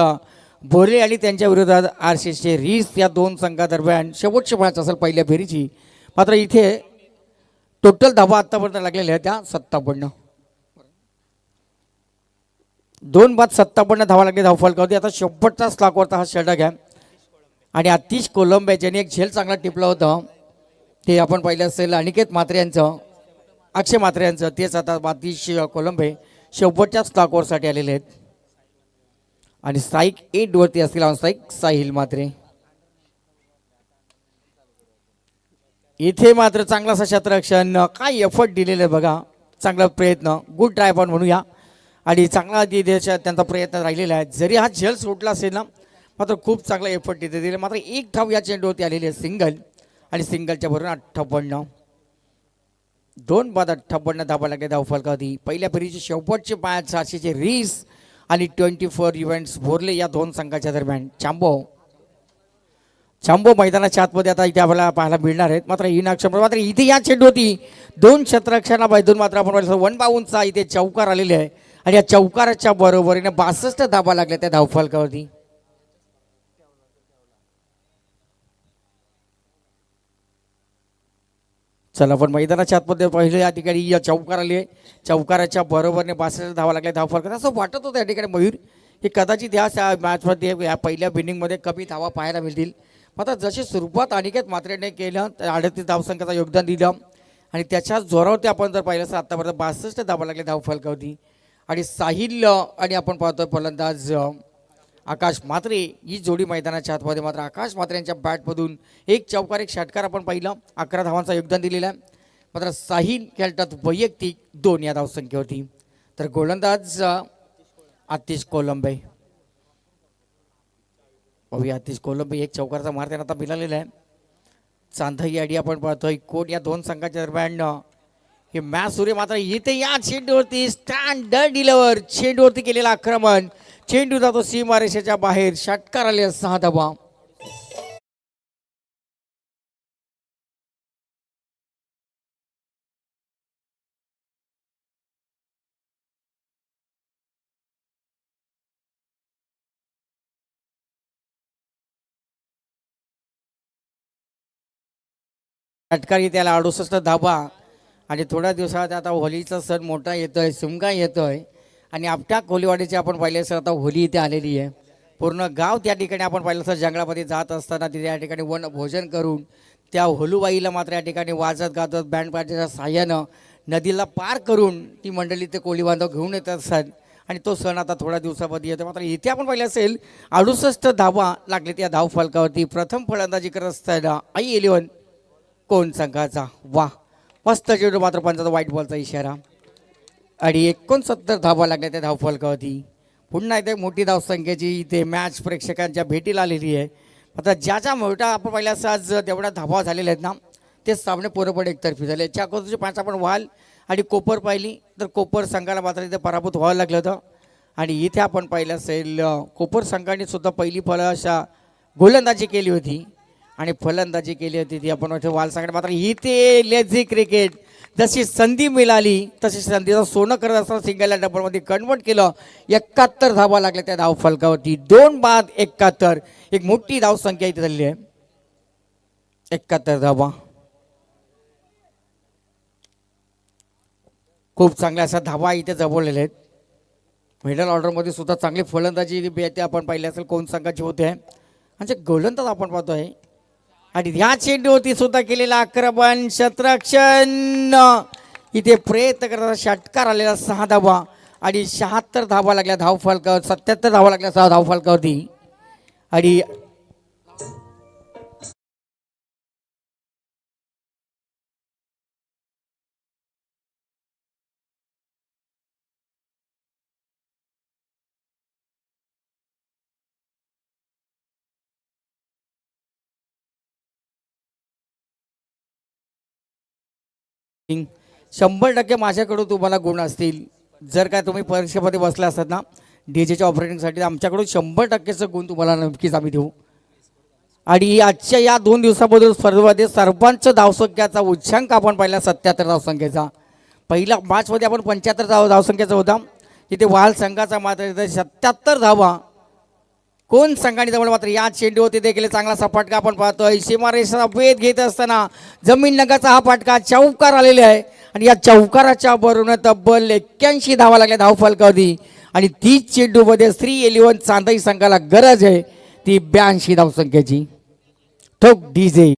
बोरे आणि त्यांच्या विरोधात RCC रीस या 2 संघादरम्यान शेवटची मॅच असेल पहिल्या फेरीची. मात्र इथे टोटल धावा आतापर्यंत लागलेल्या आहेत त्या 57. 2 बाद 57 धावा लागले धावफलकावरती. आता शेवटचा स्लाकवरचा हा षटक आहे. आणि आतिश कोलंबे ज्याने एक झेल चांगला टिपला होता ते आपण पाहिलं असेल अनिकेत मात्रे यांचं अक्षय मात्रे यांचं. तेच आता आतिश कोलंबे शेवटच्या स्लाकवरसाठी आलेले आहेत. आणि स्ट्राईक 8 वरती असतील ऑन स्ट्राईक साहिल मात्रे. इथे मात्र चांगला क्षेत्ररक्षण काय एफर्ट दिलेलं आहे बघा. चांगला प्रयत्न गुड ट्राय पण म्हणूया. आणि चांगला त्यांचा प्रयत्न राहिलेला आहे. जरी हा झेल सुटला असेल ना, मात्र खूप चांगला एफर्ट तिथे दिला. मात्र एक धाव या चेंडूवरती आलेली आहे सिंगल, आणि सिंगलच्या बरोबर 58. 2 बाद 58 धावा लागल्या धाव फलकावधी. पहिल्या फेरीची शेवटची मॅच अशीचे रीस आणि 24 इव्हेंट्स भोरले या दोन संघाच्या दरम्यान. चांबो मैदानाच्या आतमध्ये आता इथे आपल्याला पाहायला मिळणार आहेत. मात्र मात्र इथे या चेंडू होती 2 क्षेत्ररक्षणा बाजून मात्र आपण 1 बाउंडचा इथे चौकार आलेले आहे, आणि या चौकाराच्या बरोबरीने 62 धावा लागल्या त्या धावफलकावरती. चला आपण मैदानाच्या आतमध्ये पहिले या ठिकाणी या चौकार आली आहे. चौकाराच्या बरोबरने 62 धावा लागल्या धावफलकात. असं वाटत होतं या ठिकाणी मयूर की कदाचित या मॅचमध्ये या पहिल्या बिनिंगमध्ये कमी धावा पाहायला मिळतील. मात्र जशी सुरुवात अनिकेत म्हात्रेने केलं, 38 धावसंख्येचं योगदान दिलं, आणि त्याच्या जोरावरती आपण जर पाहिलं तर आतापर्यंत 62 धावा लागल्या धावफलकावरती. आणि साहिल आणि आपण पाहतोय फलंदाज आकाश म्हात्रे ही जोडी मैदानाच्या आतमध्ये. मात्र आकाश म्हात्रे यांच्या बॅटमधून एक चौकार एक षटकार आपण पाहिलं. 11 धावांचं योगदान दिलेलं आहे. मात्र साहिल खेळतात वैयक्तिक 2 या धावसंख्येवरती. तर गोलंदाज आतिश कोलंबे, आतिश कोलंबे एक चौकारचा मार त्यांना आता मिळालेला आहे. चांदई आडी आपण पाहतोय कोण या दोन संघाच्या दरम्यान हे मॅच सुरू. मात्र इथे या चेंडूवरती स्टँडर्ड डिलिव्हर चेंडूवरती केलेलं आक्रमण. चेंडू जातो सीमारेषेच्या बाहेर. षटकार आले 6 धावा. षटकार त्याला 68 धावा. आणि थोड्या दिवसात आता होलीचा सण मोठा येतोय, सुमगा येतोय, आणि आपट्या कोलीवाडीची आपण पाहिले सर आता होली इथे आलेली आहे. पूर्ण गाव त्या ठिकाणी आपण पाहिलं सर जंगलामध्ये जात असताना तिथे या ठिकाणी वन भोजन करून त्या होलूबाईला मात्र या ठिकाणी वाजत गाजत बँड पार्टीच्या साह्यानं नदीला पार करून ती मंडळी ते कोळी बांधव घेऊन येत असतात. आणि तो सण आता थोड्या दिवसामध्ये येतो. मात्र इथे आपण पाहिलं असेल 68 धावा लागले त्या धाव फलकावरती. प्रथम फलंदाजी करत असताना आई 11 कोण संघाचा. वा, मस्त चेंडू, मात्र पंचाचा व्हाईट बॉलचा इशारा. आणि 69 धावा लागल्या त्या धावफलकावरती. पुन्हा इथे मोठी धावसंख्येची इथे मॅच प्रेक्षकांच्या भेटीला आलेली आहे. आता ज्याच्या मोठा आपण पहिल्याच आज तेवढ्या धावा झालेल्या आहेत ना, ते सामने पूर्णपणे एकतर्फी झाले. चाकोरची 5 आपण वाल आणि कोपर पाहिली तर कोपर संघाला मात्र इथे पराभूत व्हावं लागलं होतं. आणि इथे आपण पाहिलं असेल कोपर संघाने सुद्धा पहिली अशा गोलंदाजी केली होती, आणि फलंदाजी केली होती ती आपण वाल संघाने. मात्र इथे लेझी क्रिकेट जशी संधी मिळाली तशी संधीचं सोनं करत असताना सिंगलला डबलमध्ये कन्वर्ट केलं. 71 धावा लागल्या त्या धाव फलकावरती. 2 बाद 71. एक मोठी धावसंख्या इथे झालेली आहे. 71 धावा. खूप चांगल्या अशा धावा इथे जमवलेल्या आहेत. मिडल ऑर्डरमध्ये सुद्धा चांगली फलंदाजी ते आपण पाहिली असेल कोण संघाची होते, म्हणजे गोलंदाज आपण पाहतोय. आणि ह्या चेंडूवरती सुद्धा केलेला आक्रमण क्षेत्ररक्षण इथे प्रयत्न करताना षटकार आलेला 6 धावा. आणि 76 धावा लागल्या धाव फलकावर. 77 धावा लागल्या 6 धाव फलकावरती. आणि ing 100% माझ्याकडून तुम्हाला गुण असतील. जर काय तुम्ही परीक्षेमध्ये बसला असतात ना डीजेच्या ऑपरेटिंगसाठी, आमच्याकडून 100%चे गुण तुम्हाला नक्कीच आम्ही देऊ. आणि आजच्या या 2 दिवसामधून स्पर्धेमध्ये सर्वांच धावसंख्याचा उच्चांक आपण पाहिला 77 धावसंख्येचा. पहिल्या मॅचमध्ये आपण 75 धावसंख्येचा होता. तिथे वाल संघाचा मात्र 77 धावा कोण संघाने जवळ. मात्र या चेंडूवरती देखील चांगला फटका आपण पाहतोय. सीमारेषेचा वेध घेत असताना जमीन नगाचा हा फटका चौकार आलेला आहे. आणि या चौकाराच्या बरोबर तब्बल 81 धावा लागल्या धाव फलकावधी. आणि तीच चेंडूमध्ये 3-11 चांदई संघाला गरज आहे ती 82 धावसंख्येची. ठोक डीजे.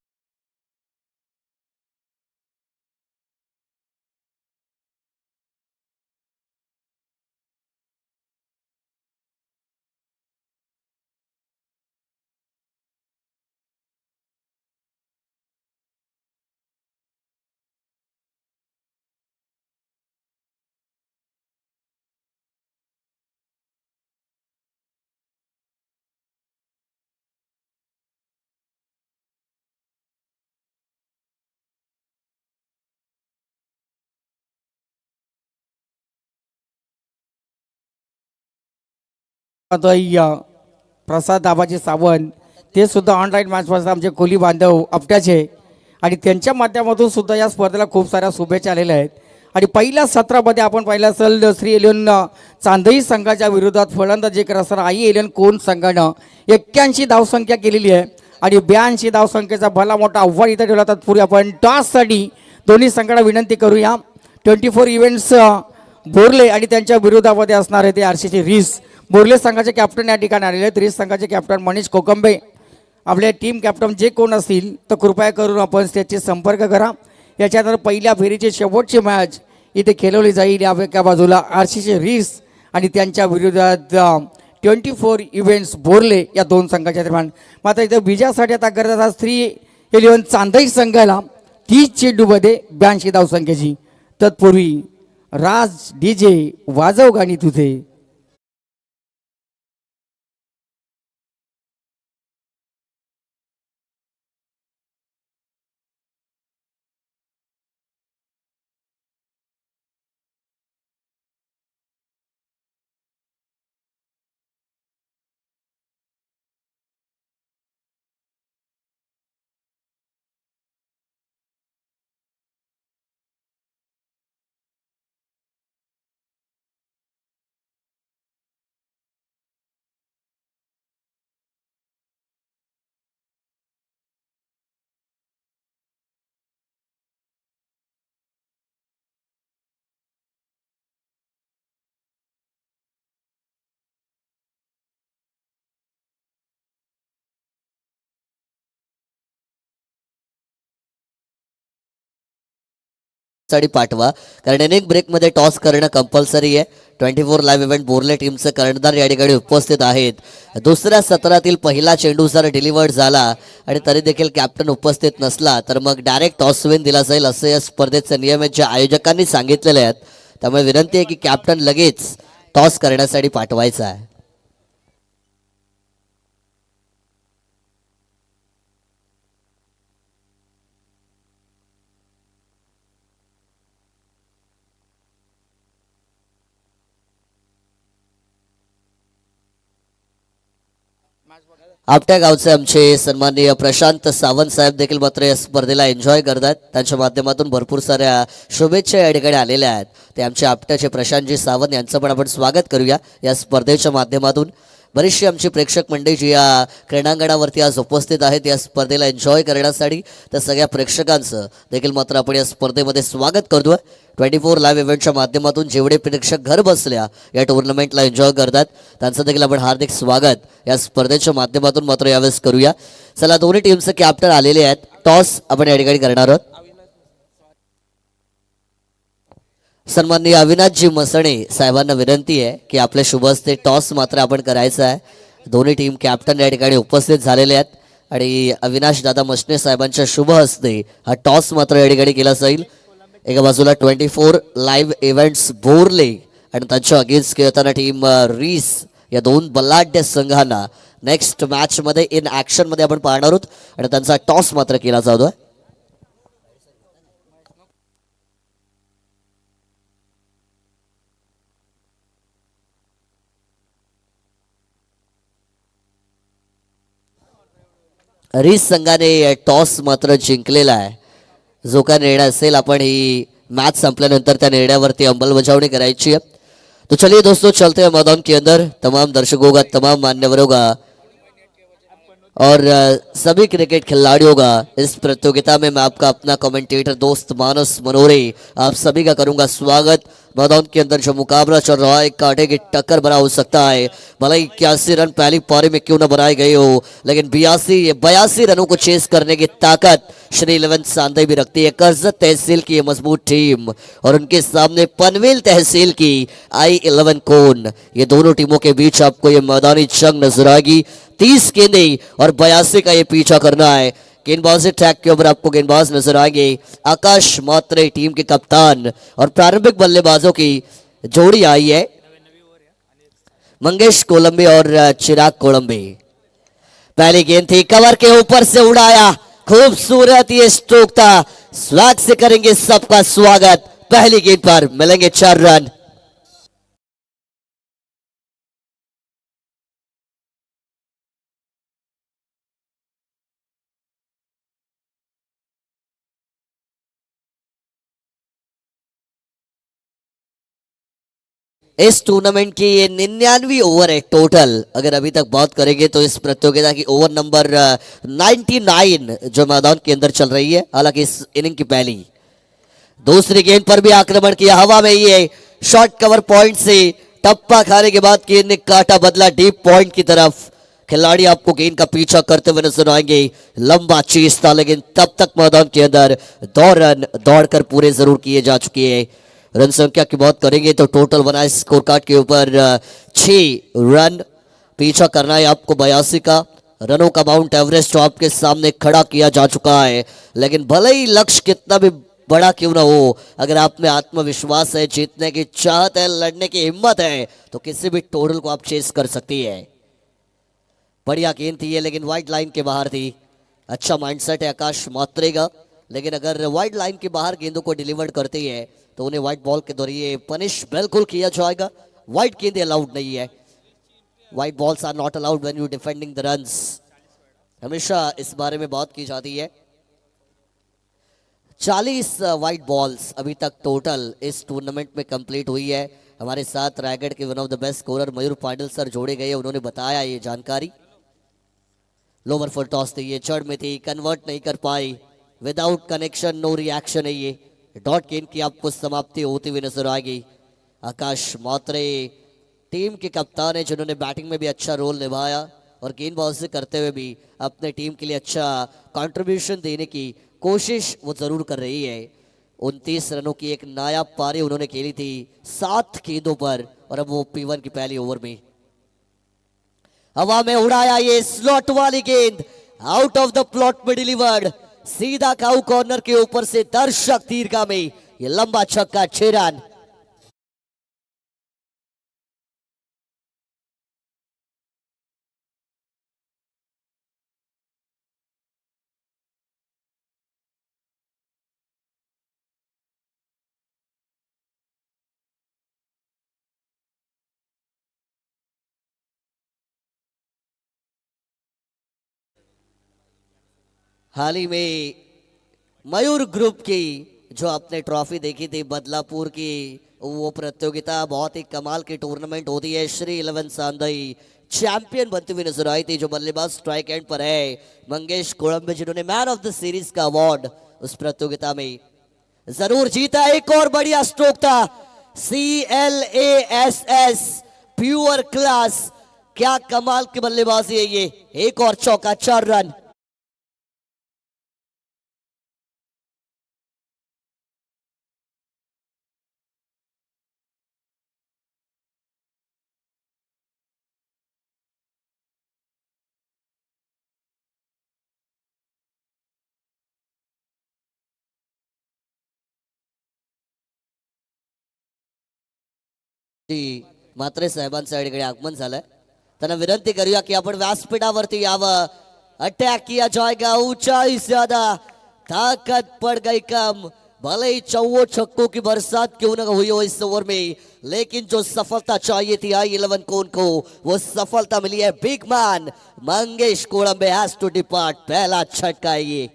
प्रसाद दाबाजी सावंत ते सुद्धा ऑनलाईन मॅचपासून आमचे कोली बांधव आपट्याचे आणि त्यांच्या माध्यमातून सुद्धा या स्पर्धेला खूप साऱ्या शुभेच्छा आलेल्या आहेत. आणि पहिल्या सत्रामध्ये आपण पाहिलं असेल श्री एलियन चांदई संघाच्या विरोधात फलंदाजी करत असताना आई एलियन कोण संघानं 81 धावसंख्या केलेली आहे आणि 82 धावसंख्येचा भला मोठा आव्हान इथं ठेवला. तत्पूर्वी आपण टॉससाठी दोन्ही संघाला विनंती करूया. 24 इव्हेंट्स बोरले आणि त्यांच्या विरोधामध्ये असणारे ते आरसीचे रीस. बोरले संघाचे कॅप्टन या ठिकाणी आलेले आहेत. रीस संघाचे कॅप्टन मनीष कोकंबे. आपले टीम कॅप्टन जे कोण असतील तर कृपया करून आपण त्याचे संपर्क करा. याच्यानंतर पहिल्या फेरीची शेवटची मॅच इथे खेळवली जाईल. या एका बाजूला आरसीचे रीस आणि त्यांच्या विरोधात 24 इव्हेंट्स बोरले या दोन संघाच्या दरम्यान. मात्र इथे विजयासाठी आता गरज असतात श्री एलियन चांदई संघाला 30 चेंडूमध्ये 82 धावसंख्येची. तत्पूर्वी राज डीजे वाजव गाणी तुझे. साठी पाठवा कारण अनेक ब्रेकमध्ये टॉस करणं कंपल्सरी आहे. 24 लाईव्ह इव्हेंट बोरले टीमचे कर्णधार या ठिकाणी उपस्थित आहेत. दुसऱ्या सत्रातील पहिला चेंडू जर डिलिव्हर्ड झाला आणि तरी देखील कॅप्टन उपस्थित नसला तर मग डायरेक्ट टॉस विन दिला जाईल असं या स्पर्धेचे नियम आहेत जे आयोजकांनी सांगितलेले आहेत. त्यामुळे विनंती आहे की कॅप्टन लगेच टॉस करण्यासाठी पाठवायचा आहे. आपट्या गावचे आमचे सन्माननीय प्रशांत सावंत साहेब देखील मात्र या स्पर्धेला एन्जॉय करतात. त्यांच्या माध्यमातून भरपूर साऱ्या शुभेच्छा या ठिकाणी आलेल्या आहेत. ते आमचे आपट्याचे प्रशांतजी सावंत यांचं पण आपण स्वागत करूया या स्पर्धेच्या माध्यमातून. बरीचशी आमची प्रेक्षक मंडळी जी या क्रीडांगणावरती आज उपस्थित आहेत या स्पर्धेला एन्जॉय करण्यासाठी. त्या सगळ्या प्रेक्षकांचं देखील मात्र आपण या स्पर्धेमध्ये स्वागत करतोय. 24 लाईव्ह इव्हेंटच्या माध्यमातून जेवढे प्रेक्षक घर बसल्या या टुर्नामेंटला एन्जॉय करतात त्यांचं देखील आपण हार्दिक स्वागत या स्पर्धेच्या माध्यमातून मात्र यावेळेस करूया. चला दोन्ही टीमचे कॅप्टन आलेले आहेत. टॉस आपण या ठिकाणी करणार आहोत. सन्माननीय अविनाशजी मसणे साहेबांना विनंती आहे की आपल्या शुभ हस्ते टॉस मात्र आपण करायचा आहे. दोन्ही टीम कॅप्टन या ठिकाणी उपस्थित झालेले आहेत आणि अविनाश दादा मसणे साहेबांच्या शुभ हस्ते हा टॉस मात्र या ठिकाणी केला जाईल. एका बाजूला 24 लाईव्ह इव्हेंट्स बोरले आणि त्यांच्या अगेन्स्ट खेळताना टीम रीस या दोन बलाढ्य संघांना नेक्स्ट मॅचमध्ये इन ॲक्शनमध्ये आपण पाहणार आहोत आणि त्यांचा टॉस मात्र केला जातोय. रीस संघाने टॉस मात्र जिंकलेला आहे. जो काय निर्णय असेल आपण ही मैच संपल्यानंतर त्या निर्णयावरती अंमलबजावणी करायची है. तो चलिए दोस्तों चलते हैं मैदान के अंदर. तमाम दर्शकों का, तमाम मान्यवरों का और सभी क्रिकेट खिलाड़ियों का इस प्रतियोगिता में मैं आपका अपना कमेंटेटर दोस्त मानस मनोरे आप सभी का करूंगा स्वागत. मैदान के अंदर जो मुकाबला चल रहा है कांटे की टक्कर बना हो सकता है. भले 81 रन पहली पारी में क्यों न बनाए गए हो लेकिन 82 रनों को चेस करने की ताकत श्री 11 सांदई भी रखती है. कर्जत तहसील की मजबूत टीम और उनके सामने पनवेल तहसील की I11 कोन. ये दोनों टीमों के बीच आपको ये मैदानी जंग नजर आएगी. 30 गेंदे और 82 का ये पीछा करना है. गेंदबाजी ट्रैक के ऊपर आपको गेंदबाज नजर आएंगे. आकाश मात्रे टीम के कप्तान और प्रारंभिक बल्लेबाजों की जोड़ी आई है मंगेश कोलंबे और चिराग कोलंबे. पहली गेंद थी कवर के ऊपर से उड़ाया. खूबसूरत ये स्ट्रोक था. स्वैग से करेंगे सबका स्वागत. पहली गेंद पर मिलेंगे 4 रन. इस टूर्नामेंट की ये 99 ओवर है टोटल। अगर अभी तक बात करेंगे तो इस प्रतियोगिता की ओवर नंबर 99 जो मैदान के अंदर चल रही है। हालांकि इस इनिंग की पहली दूसरी गेंद पर भी आक्रमण किया, हवा में ये शॉर्ट कवर पॉइंट से टप्पा खाने के बाद गेंद ने काटा बदला डीप पॉइंट की तरफ। खिलाड़ी आपको गेंद का पीछा करते हुए नजर आएंगे। लंबा चीज था लेकिन तब तक मैदान के अंदर 2 रन दौड़कर पूरे जरूर किए जा चुके हैं। रन संख्या की बात करेंगे तो टोटल बना स्कोर कार्ड के ऊपर 6 रन। पीछा करना है आपको 82 का। रनों का माउंट एवरेस्ट तो आपके सामने खड़ा किया जा चुका है। लेकिन भले ही लक्ष्य कितना भी बड़ा क्यों ना हो, अगर आप में आत्मविश्वास है, जीतने की चाहत है, लड़ने की हिम्मत है, तो किसी भी टोटल को आप चेस कर सकती है। बढ़िया गेंद थी ये लेकिन वाइड लाइन के बाहर थी। अच्छा माइंडसेट है आकाश मात्रे का, लेकिन अगर वाइड लाइन के बाहर गेंदों को डिलीवर करती है तो उन्हें वाइड बॉल के जरिए पनिश बिल्कुल किया जाएगा। वाइड गेंदें अलाउड नहीं है। Wide balls are not allowed when you defending the runs. हमेशा इस बारे में बात की जाती है। 40 वाइड बॉल्स अभी तक टोटल इस टूर्नामेंट में कंप्लीट हुई है। हमारे साथ रायगढ़ के one of the best scorer Mayur Patil sir जोड़े गए, उन्होंने बताया ये जानकारी। लोअर फुल टॉस थी, ये चढ़ में थी, कन्वर्ट नहीं कर पाई। विदाउट कनेक्शन नो रिएक्शन है ये। डॉट गेंद की आपको समाप्ति होती हुई नजर आएगी। आकाश मात्रे टीम के कप्तान है जिन्होंने बैटिंग में भी अच्छा रोल निभाया और गेंदबाजी करते हुए भी अपने टीम के लिए अच्छा कंट्रीब्यूशन देने की कोशिश वो जरूर कर रही है। 29 रनों की एक नायाब पारी उन्होंने खेली थी 7 गेंदों पर और अब वो P1 की पहली ओवर में हवा में उड़ाया ये स्लॉट वाली गेंद, आउट ऑफ द प्लॉट में डिलीवर्ड, सीधा काउ कॉर्नर के ऊपर से दर्शक दीर्घा में ये लंबा छक्का, 6 रन। हाल ही में मयूर ग्रुप की जो आपने ट्रॉफी देखी थी बदलापुर की, वो प्रतियोगिता बहुत ही कमाल की टूर्नामेंट होती है। श्री 11 सांदई चैंपियन बनती हुई नजर आई थी। जो बल्लेबाज स्ट्राइक एंड पर है मंगेश कोळंबे, जिन्होंने मैन ऑफ द सीरीज का अवार्ड उस प्रतियोगिता में जरूर जीता। एक और बढ़िया स्ट्रोक था, CLASS प्योर क्लास। क्या कमाल की बल्लेबाजी है ये। एक और चौका, 4 रन। मात्रे साहेबांचं या ठिकाणी आगमन झालंय। त्यांना विनंती करूया की आपण व्यासपीठावरती यावं। अटैक किया जाएगा, ऊंचाई ज्यादा, ताकत पड़ गई कम। भले ही चौवो छक्कों की बरसात क्यों ना हुई हो इस ओवर में, लेकिन जो सफलता चाहिए थी I11 कोन को, वो सफलता मिली है। Big man Mangesh Kolambe has to depart. पहला छक्का है ये।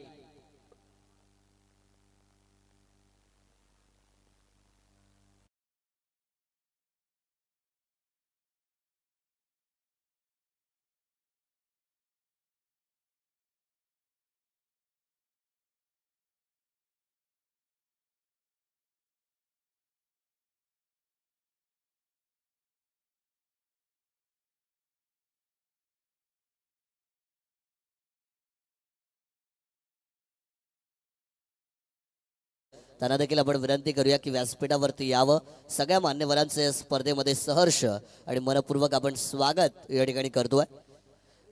त्यांना देखील आपण विनंती करूया की व्यासपीठावरती यावं। सगळ्या मान्यवरांचे या स्पर्धेमध्ये सहर्ष आणि मनपूर्वक आपण स्वागत या ठिकाणी करतोय।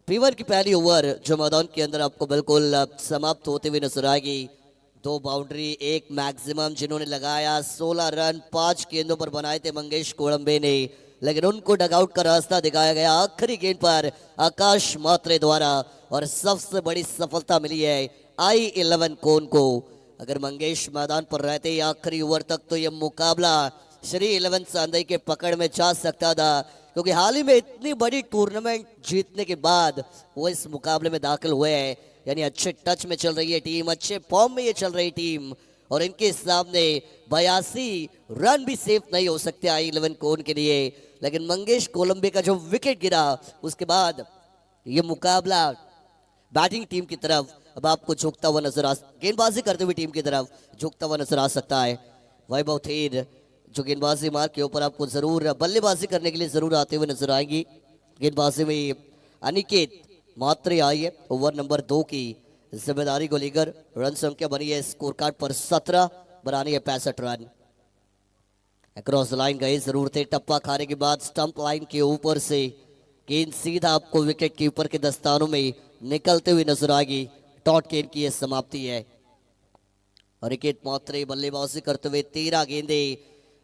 P1 की पहली ओवर जो मैदान के अंदर आपको बिल्कुल समाप्त होते हुए नजर आएगी। 2 बाउंड्री 1 मैक्सिमम जिन्होंने लगाया। 16 रन 5 गेंदों पर बनाए थे मंगेश कोळंबे ने, लेकिन उनको डगआउट का रास्ता दिखाया गया आखिरी गेंद पर आकाश मात्रे द्वारा और सबसे बड़ी सफलता मिली है I11 कोन को। अगर मंगेश मैदान पर रहते आखिरी ओवर तक तो यह मुकाबला श्री 11 सांदई के पकड़ में जा सकता था, क्योंकि हाल ही में इतनी बड़ी टूर्नामेंट जीतने के बाद वो इस मुकाबले में दाखिल हुए हैं। यानी अच्छे टच में चल रही है टीम, अच्छे फॉर्म में ये चल रही टीम, और इनके सामने 82 रन भी सेफ नहीं हो सकते I-11 कोन के लिए। लेकिन मंगेश कोलंबे का जो विकेट गिरा उसके बाद ये मुकाबला बैटिंग टीम की तरफ अब आपको झुकता हुआ नजर आ, गेंदबाजी करते हुए टीम की तरफ झुकता हुआ नजर आ सकता है। वैभव थेर जो गेंदबाजी मार्ग के ऊपर आपको जरूर बल्लेबाजी करने के लिए जरूर आते हुए नजर आएंगी। गेंदबाजी में अनिकेत मात्रे आई है ओवर नंबर 2 की जिम्मेदारी को लेकर। रन संख्या बनी है स्कोर कार्ड पर 17, बनानी है 65 रन। अक्रॉस लाइन गए जरूर थे, टप्पा खाने के बाद स्टंप लाइन के ऊपर से गेंद सीधा आपको विकेट कीपर के दस्तानों में निकलते हुए नजर आएगी। डॉट गेंद की यह समाप्ति है। अनिकेत मात्रे बल्लेबाजी करते हुए 13 गेंदे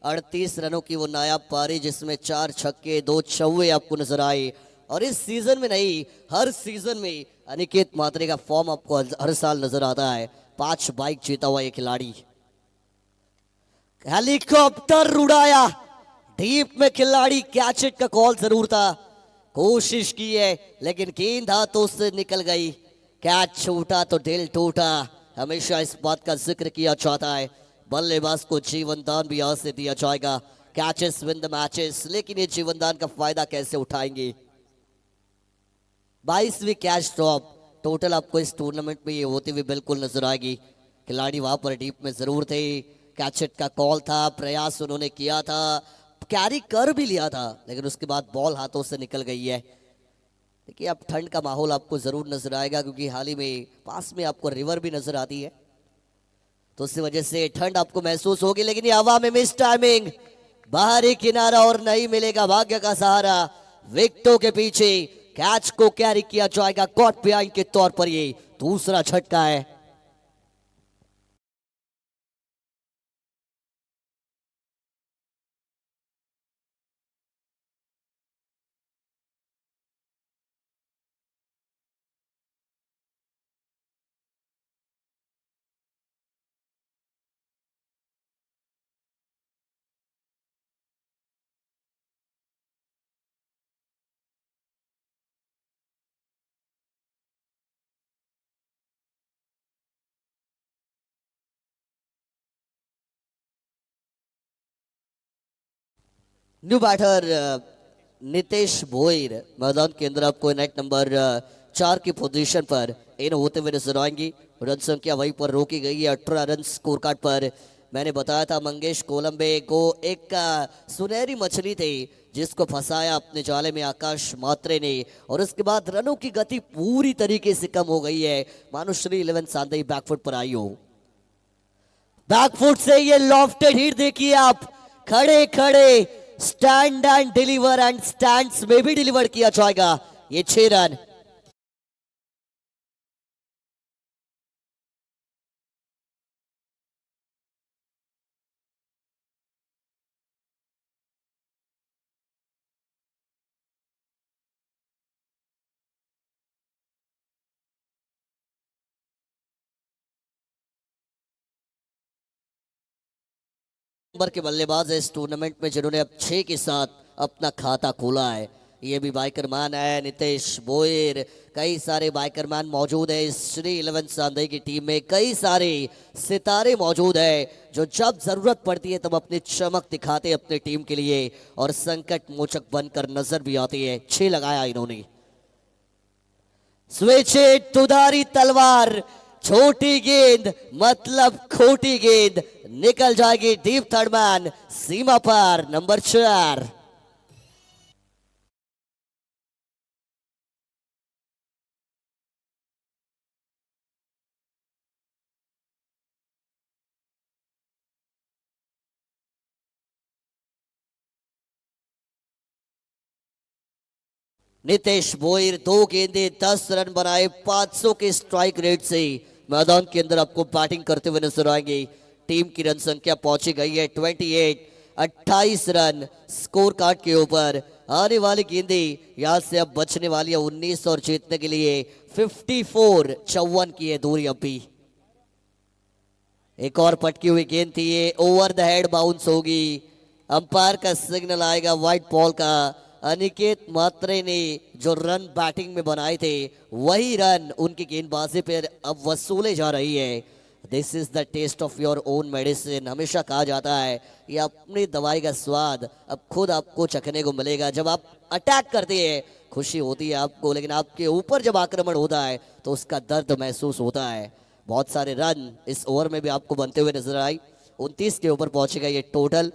38 रनों की वो नायाब पारी जिसमें 4 छक्के 2 चौवे आपको नजर आए। और इस सीजन में नहीं, हर सीजन में अनिकेत मात्रे का फॉर्म आपको हर साल नजर आता है। 5 बाइक जीता हुआ ये खिलाड़ी। हेलीकॉप्टर उड़ाया डीप में खिलाड़ी, कैच इट का कॉल जरूर था, कोशिश की है लेकिन गेंद हाथों से निकल गई। कैच छूटा तो दिल टूटा। हमेशा इस बात का जिक्र किया जाता है बल्लेबाज को जीवन दान भी यहां से दिया जाएगा। कैचेस विन द मैचेस, लेकिन ये जीवन दान का फायदा कैसे उठाएंगे। 22वीं कैच ड्रॉप टोटल आपको इस टूर्नामेंट में ये होती हुई बिल्कुल नजर आएगी। खिलाड़ी वहां पर डीप में जरूर थे, कैचेट का कॉल था, प्रयास उन्होंने किया था, कैरी कर भी लिया था, लेकिन उसके बाद बॉल हाथों से निकल गई है। देखिए अब ठंड का माहौल आपको जरूर नजर आएगा क्योंकि हाल ही में पास में आपको रिवर भी नजर आती है, तो उस वजह से ठंड आपको महसूस होगी। लेकिन ये हवा में मिस टाइमिंग, बाहरी किनारा और नहीं मिलेगा भाग्य का सहारा। विकेटों के पीछे कैच को कैरी किया जाएगा कॉट बिहाइंड के तौर पर। ये दूसरा झटका है। न्यू बैटर नितेश भोईर मैदान के अंदर आपको नेट नंबर 4 की पोजीशन पर इन होते हुए नजर आएंगी। रन संख्या वहीं पर रोकी गई है 18 रन स्कोर कार्ड पर। मैंने बताया था मंगेश कोलंबे को एक सुनहरी मछली थी जिसको फंसाया अपने जाले में आकाश मात्रे ने, और उसके बाद रनों की गति पूरी तरीके से कम हो गई है। मानुश्री 11 सांदई बैकफुट पर आई हो, बैकफुट से ये लॉफ्टेड हिट देखिए आप, खड़े खड़े stand end deliver, end stands में भी डिलीवर किया जाएगा ये 6 रन। नंबर के बल्लेबाज है इस टूर्नामेंट में जिन्होंने अब 6 के साथ अपना खाता खोला है। ये भी बाइकरमैन है नितेश बोयर। कई सारे बाइकरमैन मौजूद है इस श्री 11 सांदई की टीम में। कई सारे सितारे मौजूद है जो जब जरूरत पड़ती है तब अपनी चमक दिखाते हैं अपने टीम के लिए और संकट मोचक बनकर नजर भी आती है। 6 लगाया इन्होंने। स्विच इट, तुधारी तलवार, छोटी गेंद मतलब खोटी गेंद, निकल जाएगी डीप थर्ड मैन, सीमा पर नंबर 4। नितेश बोयर 2 गेंदे 10 रन बनाए 500 के स्ट्राइक रेट से मैदान के अंदर आपको बैटिंग करते हुए नजर आएंगे। टीम की रन संख्या पहुंची गई है 28, 28 रन स्कोर कार्ड के ऊपर। आने वाली गेंदे यहां से अब बचने वाली है 19 और जीतने के लिए 54, 54 की है दूरी। अब भी एक और पटकी हुई गेंद थी, ये ओवर द हेड बाउंस होगी। अंपायर का सिग्नल आएगा व्हाइट बॉल का। अनिकेत मात्रे ने जो रन बैटिंग में बनाए थे वही रन उनकी गेंदबाजी पर अब वसूले जा रही है। This is the test of your own medicine. हमेशा कहा जाता है ये अपनी दवाई का स्वाद अब खुद आपको चखने को मिलेगा। जब आप अटैक करते हैं खुशी होती है आपको, लेकिन आपके ऊपर जब आक्रमण होता है तो उसका दर्द महसूस होता है। बहुत सारे रन इस ओवर में भी आपको बनते हुए नजर आई। 29 के ऊपर पहुंचेगा ये टोटल।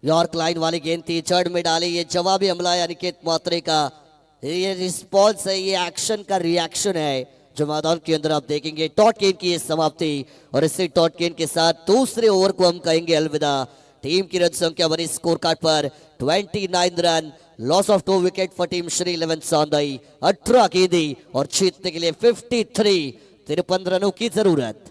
यॉर्क लाइन वाली गेंद थी, जड़ में डाली, ये जवाबी हमला है अनिकेत मात्रे का। ये रिस्पॉन्स है, ये एक्शन का रिएक्शन है जो मैदान के अंदर आप देखेंगे। डॉट गेंद की ये समाप्ति और इसी डॉट गेंद के साथ दूसरे ओवर को हम कहेंगे अलविदा। टीम की रन संख्या बनी score card per 29 run. Loss of 2 wicket for team Shri 11 सांदाई। 18 Gendi और जीतने के लिए 53 रनों की जरूरत।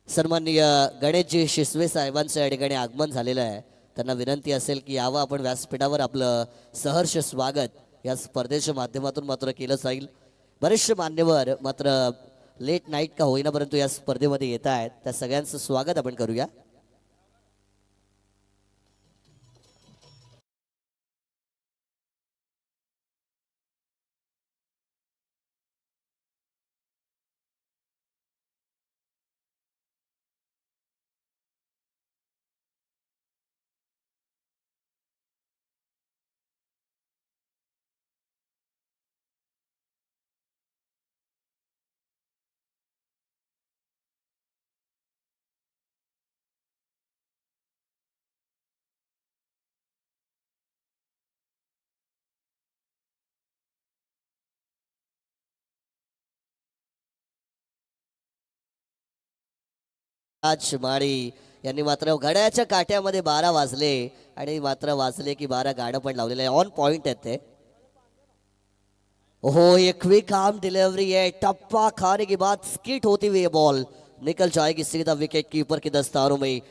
सन्माननीय गणेशजी शिसवे साहेबांचं या ठिकाणी आगमन झालेलं आहे। त्यांना विनंती असेल की यावं आपण व्यासपीठावर, आपलं सहर्ष स्वागत या स्पर्धेच्या माध्यमातून मात्र केलं जाईल। बरेचसे मान्यवर मात्र लेट नाईट का होईना परंतु या स्पर्धेमध्ये येत आहेत, त्या सगळ्यांचं स्वागत आपण करूया। राज माळी यांनी मात्र घड्याच्या काट्यामध्ये 12 वाजले आणि मात्र वाजले की 12 गाणं पण लावलेलं आहे। ऑन पॉइंट आहेत ते। ओहो, ये क्विक आर्म डिलीवरी है, टप्पा खाने के बाद स्किट होती हुई ये बॉल निकल जाएगी सीधा विकेट कीपर के दस्तारों में।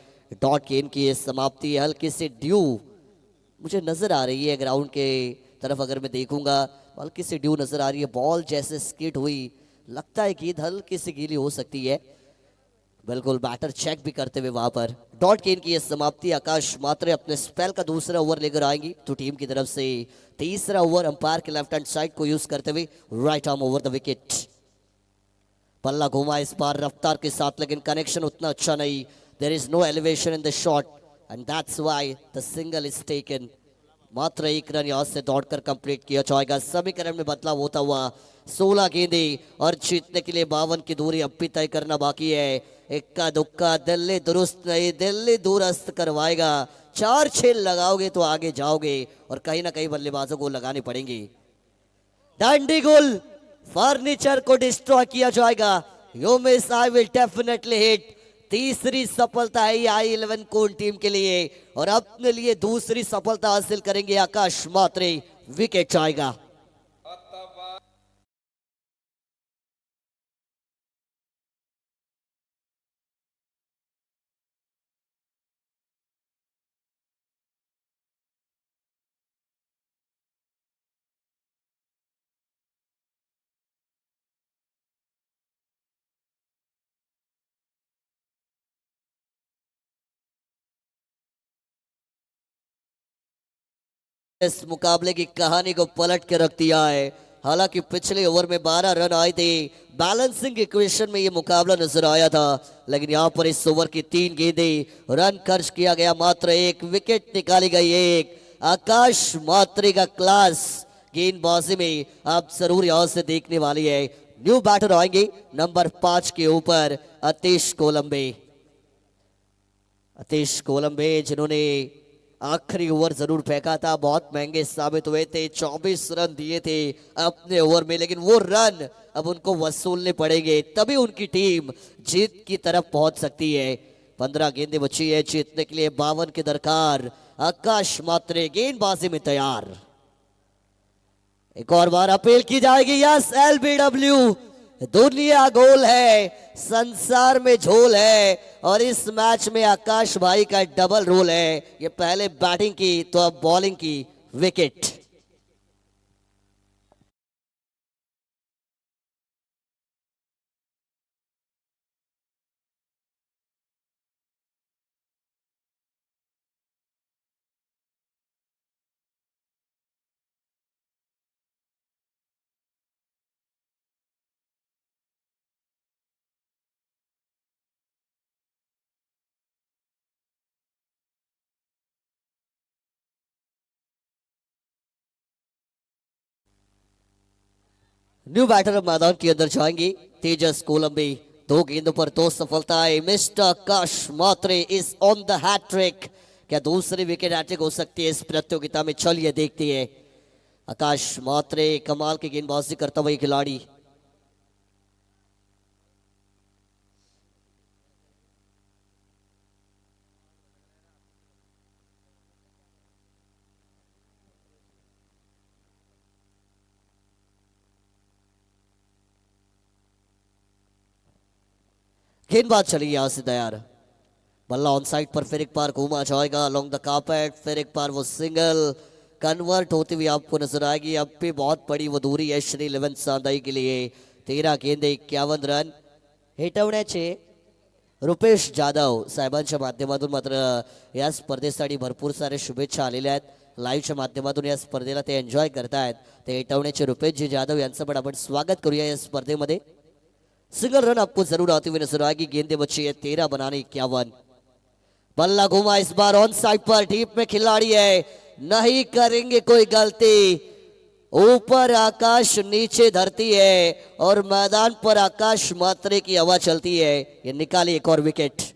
डॉट गेंद की ये समाप्ति, हल्की सी ड्यू मुझे नजर आ रही है ग्राउंड के तरफ। अगर मैं देखूंगा हल्की सी ड्यू नजर आ रही है, बॉल जैसे स्किट हुई, लगता है कि हल्की सी गीली हो सकती है। बिल्कुल बैटर चेक भी करते हुए वहां पर। डॉट गेंद की ये समाप्ति, आकाश मात्रे अपने स्पेल का दूसरा ओवर लेकर आएंगी तो टीम की तरफ से तीसरा ओवर अंपायर के लेफ्ट हैंड साइड को यूज करते हुए right arm over the wicket. पल्ला घुमा इस बार रफ्तार के साथ, लेकिन कनेक्शन उतना अच्छा नहीं। There is no elevation in the shot and that's why the single is taken. मात्र 1 रन यहां से दौड़कर कंप्लीट किया जाएगा। समीकरण में बदलाव होता हुआ 16 गेंदे और जीतने के लिए 52 की दूरी अब भी तय करना बाकी है। इक्का दुक्का दिल्ली दुरुस्त नहीं, दिल्ली दुरुस्त करवाएगा। 4-6 लगाओगे तो आगे जाओगे और कहीं ना कहीं बल्लेबाजों को लगाने पड़ेंगे। डंडी गुल फर्नीचर को डिस्ट्रॉय किया जाएगा। You miss I will definitely hit. तीसरी सफलता है आई 11 कोन टीम के लिए और अपने लिए दूसरी सफलता हासिल करेंगे आकाश मात्रे। विकेट जाएगा। इस मुकाबले की कहानी को पलट के रख दिया है। हालांकि पिछले ओवर में 12 रन आए थे, बैलेंसिंग इक्वेशन में ये मुकाबला नजर आया था, लेकिन यहां पर इस ओवर की 3 गेंदें रन खर्च किया गया, मात्र 1 विकेट निकाली गई। एक आकाश मात्रे का क्लास गेंदबाजी में आप जरूर यहां से देखने वाली है। न्यू बैटर आएंगे नंबर 5 के ऊपर अतीश कोलंबे। अतीश कोलंबे जिन्होंने आखिरी ओवर जरूर फेंका था, बहुत महंगे साबित हुए थे। 24 रन दिए थे अपने ओवर में, लेकिन वो रन अब उनको वसूलने पड़ेंगे, तभी उनकी टीम जीत की तरफ पहुंच सकती है। 15 गेंदें बची है जीतने के लिए, 52 की दरकार। आकाश मात्रे गेंदबाजी में तैयार। एक और बार अपील की जाएगी। यस, एलबीडब्ल्यू दुनिया गोल है, संसार में झोल है और इस मैच में आकाश भाई का डबल रोल है। ये पहले बैटिंग की तो अब बॉलिंग की। विकेट। न्यू बैटर मैदान के अंदर जाएंगे तेजस कोलंबी। दो गेंदों पर दो सफलताएं। Mister Akash Matre is on the hattrick. क्या दूसरी विकेट हैट्रिक हो सकती है इस प्रतियोगिता में? चलिए देखते हैं। आकाश मात्रे कमाल की गेंदबाजी करता हुआ खिलाड़ी। गेंदबाज चली यहां से तैयार। बल्ला ऑन साइड पर फिर एक बार घूमा जाएगा अलोंग द कार्पेट। फिर एक बार वो सिंगल कन्वर्ट होती हुई आपको नजर आएगी। अब भी बहुत बड़ी वो दूरी है श्री 11 सांदाई के लिए। 13 गेंदे 51 रन हेटवण्याचे रुपेश जाधव साहेबांच्या माध्यमातून मात्र या स्पर्धेसाठी भरपूर सारे शुभेच्छा आलेल्या आहेत. लाईव्हच्या माध्यमातून या स्पर्धेला ते एन्जॉय करतायत. ते हेटवण्याचे रुपेशजी जाधव यांचं पण आपण स्वागत करूया या स्पर्धेमध्ये. सिंगल रन आपको जरूर आती हुई नजर आएगी. गेंदे बची है 13 बनाने 51. बल्ला घुमा इस बार ऑन साइड पर डीप में खिलाड़ी है, नहीं करेंगे कोई गलती. ऊपर आकाश नीचे धरती है और मैदान पर आकाश मात्रे की हवा चलती है. ये निकाली एक और विकेट.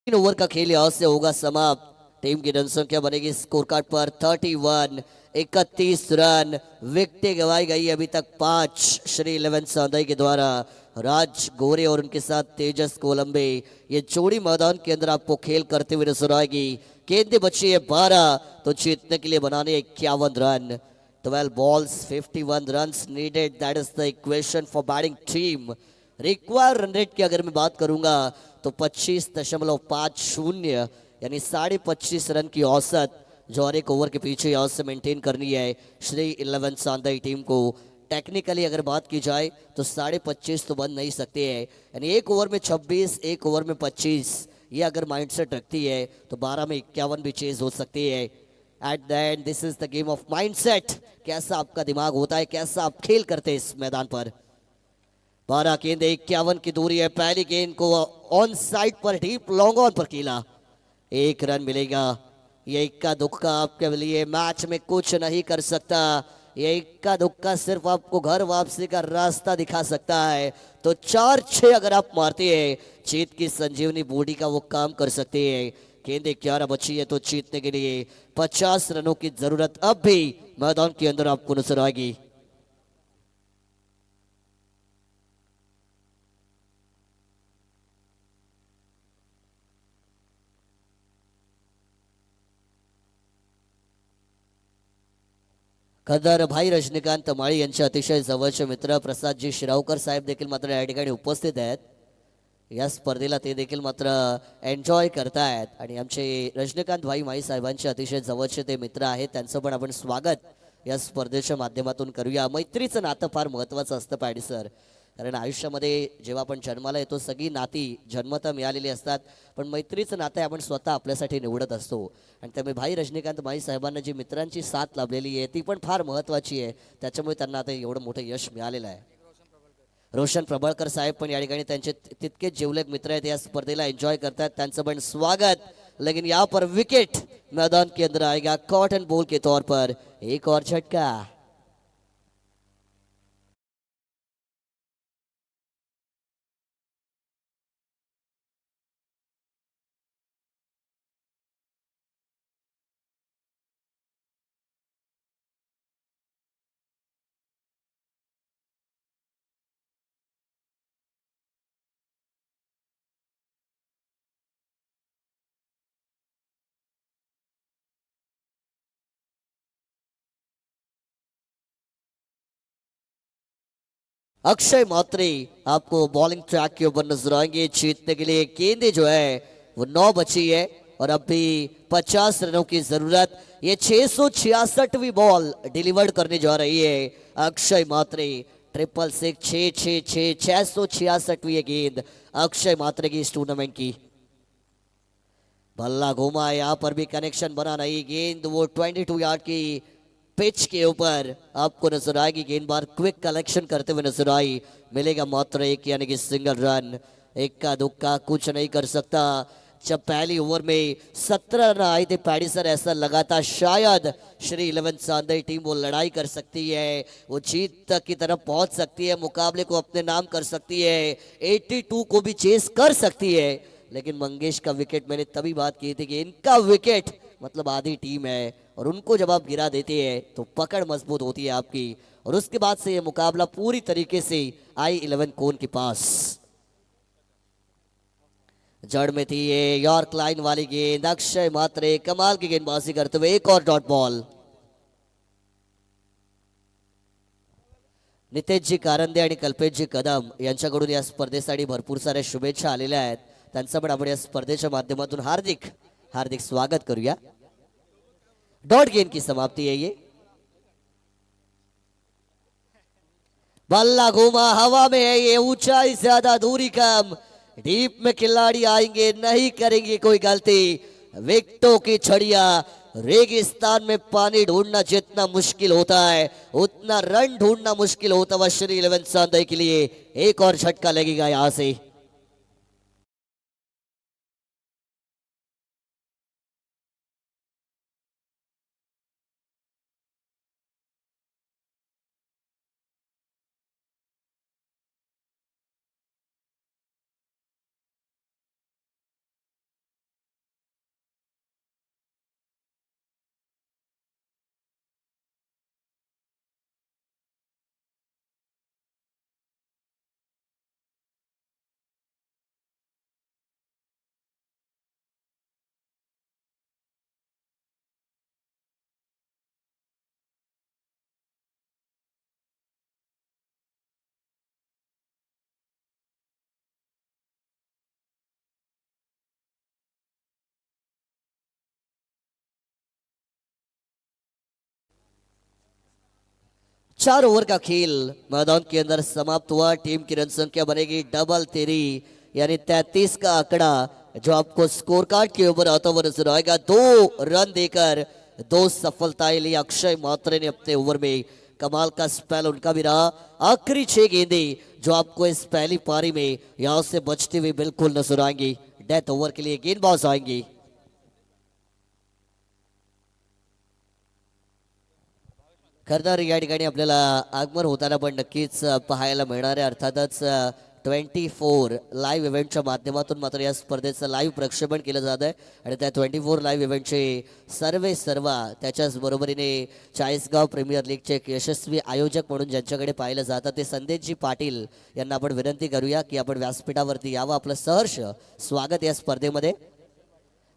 तीन ओवर का खेल यहां से होगा समाप्त. टीम की रन संख्या बनेगी स्कोर कार्ड पर 31. 31 रन. विकेटें गंवाई गई अभी तक 5 श्री 11 सांदाई के द्वारा. राज गोरे और उनके साथ तेजस कोलंबे ये जोड़ी मैदान के अंदर आपको खेल करते हुए नजर आएगी. गेंदे बची है 12 तो जीतने के लिए बनाने 51 run. 12 balls 51 runs needed. That is the equation for batting team. Require run rate की अगर मैं बात करूंगा तो 25.50 यानी 25.5 रन की औसत जो हर एक ओवर के पीछे यहां से मेंटेन करनी है श्री 11 सांदाई टीम को. टेक्निकली अगर बात की जाए तो 25.5 तो बन नहीं सकते हैं. यानी एक ओवर में 26, एक ओवर में 25, ये अगर माइंडसेट रखती है तो 12 में 51 भी चेज हो सकती है. At the end this is the game of mindset. कैसा आपका दिमाग होता है, कैसा आप खेल करते हैं इस मैदान पर. 12 गेंदे 51 की दूरी है. पहली गेंद को ऑन साइड पर डीप लॉन्ग ऑन पर कीला. 1 रन मिलेगा. ये इक्का दुक्का आपके लिए मैच में कुछ नहीं कर सकता. ये इक्का दुक्का सिर्फ आपको घर वापसी का रास्ता दिखा सकता है. तो 4-6 अगर आप मारते हैं जीत की संजीवनी बूटी का वो काम कर सकते हैं. गेंदे 11 बची है तो जीतने के लिए 50 रनों की जरूरत अब भी मैदान के अंदर आपको नजर आएगी. खदर भाई रजनीकांत माळी यांचे अतिशय जवळचे मित्र प्रसादजी शिरावकर साहेब देखील मात्र या ठिकाणी उपस्थित आहेत. या स्पर्धेला ते देखील मात्र एन्जॉय करतायत. आणि आमचे रजनीकांत भाई माळी साहेबांचे अतिशय जवळचे ते मित्र आहेत. त्यांचं पण आपण स्वागत या स्पर्धेच्या माध्यमातून करूया. मैत्रीचं नातं फार महत्त्वाचं असतं पॅडी सर. कारण आयुष्यामध्ये जेव्हा आपण जन्माला येतो सगळी नाती जन्मतः मिळालेली असतात, पण मैत्रीचं नातं आपण स्वतः आपल्यासाठी निवडत असतो. आणि त्यामुळे भाई रजनीकांत माई साहेबांना जी मित्रांची साथ लाभलेली आहे ती पण फार महत्त्वाची आहे. त्याच्यामुळे त्यांना आता एवढं मोठं यश मिळालेलं आहे. रोशन प्रबळकर साहेब पण या ठिकाणी त्यांचे तितकेच जिवलग मित्र आहेत, या स्पर्धेला एन्जॉय करतात. त्यांचं पण स्वागत. लेकिन यहाँ पर विकेट मैदान के अंदर आएगा कॉटन बॉल के तौर पर. एक और झटका. अक्षय मात्रे आपको बॉलिंग ट्रैक के ऊपर नजर आएंगे। जीतने के लिए गेंदें जो है वो 9 बची है और अब भी 50 रनों की जरूरत। ये 666वीं बॉल डिलीवर्ड करने जा रही है अक्षय मात्रे। 666 666 666वीं गेंद अक्षय मात्रे की इस टूर्नामेंट की। बल्ला घूमा, यहाँ पर भी कनेक्शन बना नहीं। गेंद वो 22 यार्ड की पिच के ऊपर आपको नजर आएगी। गेंदबार क्विक कलेक्शन करते हुए नजर आई। मिलेगा मात्र एक यानी कि सिंगल रन। इक्का दुक्का कुछ नहीं कर सकता। जब पहली ओवर में 17 रन आए थे पैडी सर, ऐसा लगा था शायद श्री 11 सांदई टीम वो लड़ाई कर सकती है, वो जीत तक की तरफ पहुंच सकती है, मुकाबले को अपने नाम कर सकती है, 82 को भी चेस कर सकती है। लेकिन मंगेश का विकेट, मैंने तभी बात की थी कि इनका विकेट मतलब आधी टीम है और उनको जब आप गिरा देते हैं तो पकड़ मजबूत होती है आपकी। और उसके बाद से ये मुकाबला पूरी तरीके से I-11 कोन के पास। जड़ में थी ये यॉर्क लाइन वाली गेंद। अक्षय मात्रे कमाल की गेंदबाजी करते हुए एक और डॉट बॉल। नितेशजी कारंदे आणि कल्पेशजी कदम यांच्याकडून या स्पर्धेसाठी भरपूर साऱ्या शुभेच्छा आलेल्या आहेत। त्यांचं पण आपण या स्पर्धेच्या माध्यमातून हार्दिक हार्दिक स्वागत करूया। डॉट गेंद की समाप्ति है ये। बल्ला घूमा, हवा में है ये, ऊंचाई ज्यादा दूरी कम। डीप में खिलाड़ी आएंगे, नहीं करेंगे कोई गलती। विकेटों की छड़िया, रेगिस्तान में पानी ढूंढना जितना मुश्किल होता है उतना रन ढूंढना मुश्किल होता है श्री 11 सांदई के लिए। एक और झटका लगेगा यहां से। चार ओवर का खेल मैदान के अंदर समाप्त हुआ। टीम की रन संख्या बनेगी डबल तेरी यानी 33 का आंकड़ा जो आपको स्कोर कार्ड के ऊपर आता हुआ नजर आएगा। 2 रन देकर 2 सफलताएं ली अक्षय मात्रे ने अपने ओवर में। कमाल का स्पेल उनका भी रहा। आखिरी 6 गेंदे जो आपको इस पहली पारी में यहां से बचती हुई बिल्कुल नजर आएंगी। डेथ ओवर के लिए गेंदबाज आएंगे। खरं या ठिकाणी आपल्याला आगमन होताना पण नक्कीच पाहायला मिळणार आहे। अर्थातच 24 लाईव्ह इव्हेंटच्या माध्यमातून मात्र या स्पर्धेचं लाईव्ह प्रक्षेपण केलं जात आहे आणि त्या 24 लाईव्ह इव्हेंटचे सर्व त्याच्याच बरोबरीने चाळीसगाव प्रीमियर लीगचे एक यशस्वी आयोजक म्हणून ज्यांच्याकडे पाहिलं जातं ते संदेशजी पाटील यांना आपण विनंती करूया की आपण व्यासपीठावरती यावं। आपलं सहर्ष स्वागत या स्पर्धेमध्ये।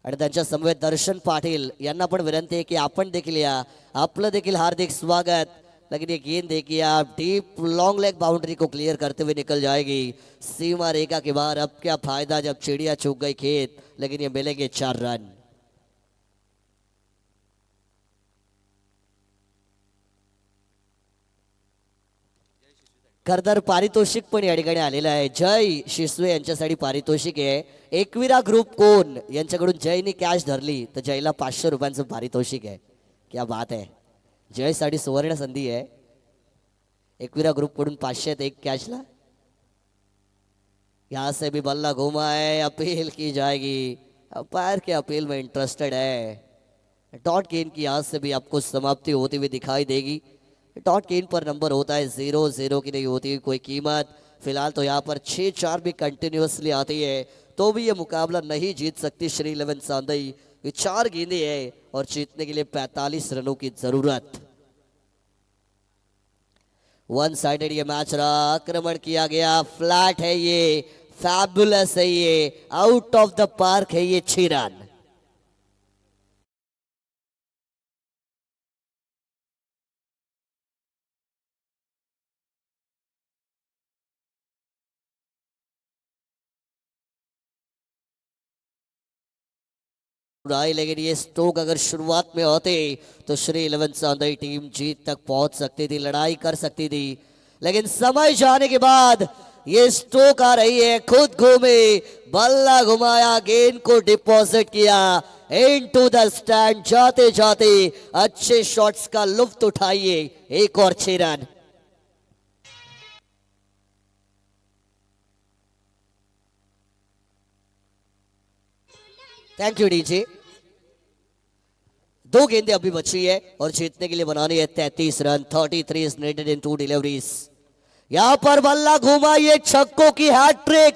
आणि त्यांच्या समवेत दर्शन पाटिल यांना पण विनंती है कि आपण देखील या, आपलं देखील हार्दिक स्वागत। लेकिन ये गेंद देखिए आप, डीप लॉन्ग लेग बाउंड्री को क्लियर करते हुए निकल जाएगी सीमा रेखा के बाहर। अब क्या फायदा जब चिड़िया चूक गई खेत, लेकिन ये मिलेंगे 4 रन। खरतर पारितोषिक पण या ठिकाणी आलेलं आहे। जय शिसवे यांच्यासाठी पारितोषिक आहे। एकविरा ग्रुप कोण यांच्याकडून जयनी कॅश धरली तर जयला 500 रुपयांचं पारितोषिक आहे। क्या बात आहे, जयसाठी सुवर्ण संधी आहे। एकविरा ग्रुप कडून 500 एक कॅशला। यहां से भी बल्ला घूमा है, अपील की जाएगी। अंपायर के अपील में इंटरेस्टेड है। डॉट गेंद की यहां से भी आपको समाप्ति होती हुई दिखाई देगी। डॉट गेंद पर नंबर होता है 0-0 की नहीं होती कोई कीमत। फिलहाल तो यहाँ पर 6-4 भी कंटिन्यूसली आती है तो भी ये मुकाबला नहीं जीत सकती श्री 11 सांदई। ये 4 गेंदें हैं और जीतने के लिए 45 रनों की जरूरत। वन साइडेड ये मैच रहा। आक्रमण किया गया, फ्लैट है ये, फैबुलस है ये, आउट ऑफ द पार्क है ये 6 रन। रहा, लेकिन ये स्ट्रोक अगर शुरुआत में होते तो श्री 11 सांदई टीम जीत तक पहुंच सकती थी, लड़ाई कर सकती थी। लेकिन समय जाने के बाद ये स्ट्रोक आ रही है, खुद घूमे, बल्ला घुमाया, गेंद को डिपॉजिट किया इनटू द स्टैंड। जाते जाते अच्छे शॉट्स का लुफ्त उठाइए, एक और 6 रन। Thank you DJ. 2 गेंदें अभी बची है और जीतने के लिए बनानी है 33 run. 33 is needed in 2 deliveries. यहां पर बल्ला घुमा, ये छक्कों की हैट्रिक,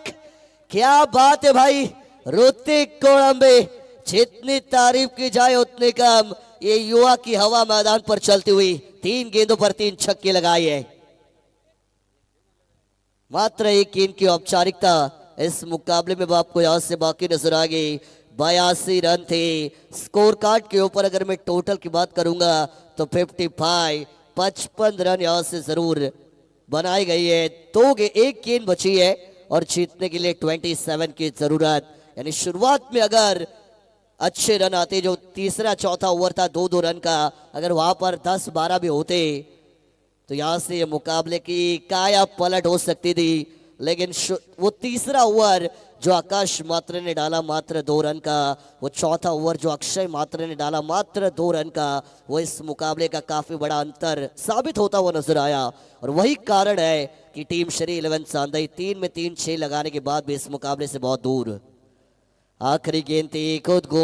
क्या बात है भाई। ऋतिक कोलंबे, जितनी तारीफ की जाए उतनी कम। ये युवा की हवा मैदान पर चलती हुई 3 गेंदों पर 3 छक्के लगाए है। मात्र 1 गेंद की औपचारिकता इस मुकाबले में आपको यहां से बाकी नजर आ गई। 82 रन थे स्कोर कार्ड के ऊपर। अगर मैं टोटल की बात करूंगा तो 55 रन यहां से जरूर बनाई गई है। 1 गेंद बची है और जीतने के लिए 27 की जरूरत। यानी शुरुआत में अगर अच्छे रन आते, जो तीसरा चौथा ओवर था 2-2 रन का, अगर वहां पर 10-12 भी होते तो यहां से ये मुकाबले की काया पलट हो सकती थी। लेकिन वो तीसरा ओवर जो आकाश मात्रे ने डाला मात्र 2 रन का, वो चौथा ओवर जो अक्षय मात्रे ने डाला मात्र 2 रन का, वो इस मुकाबले का काफी बड़ा अंतर साबित होता हुआ नजर आया। और वही कारण है कि टीम श्री 11 सांदई 3 में 3 6 लगाने के बाद भी इस मुकाबले से बहुत दूर। आखिरी गेंद थी, खुद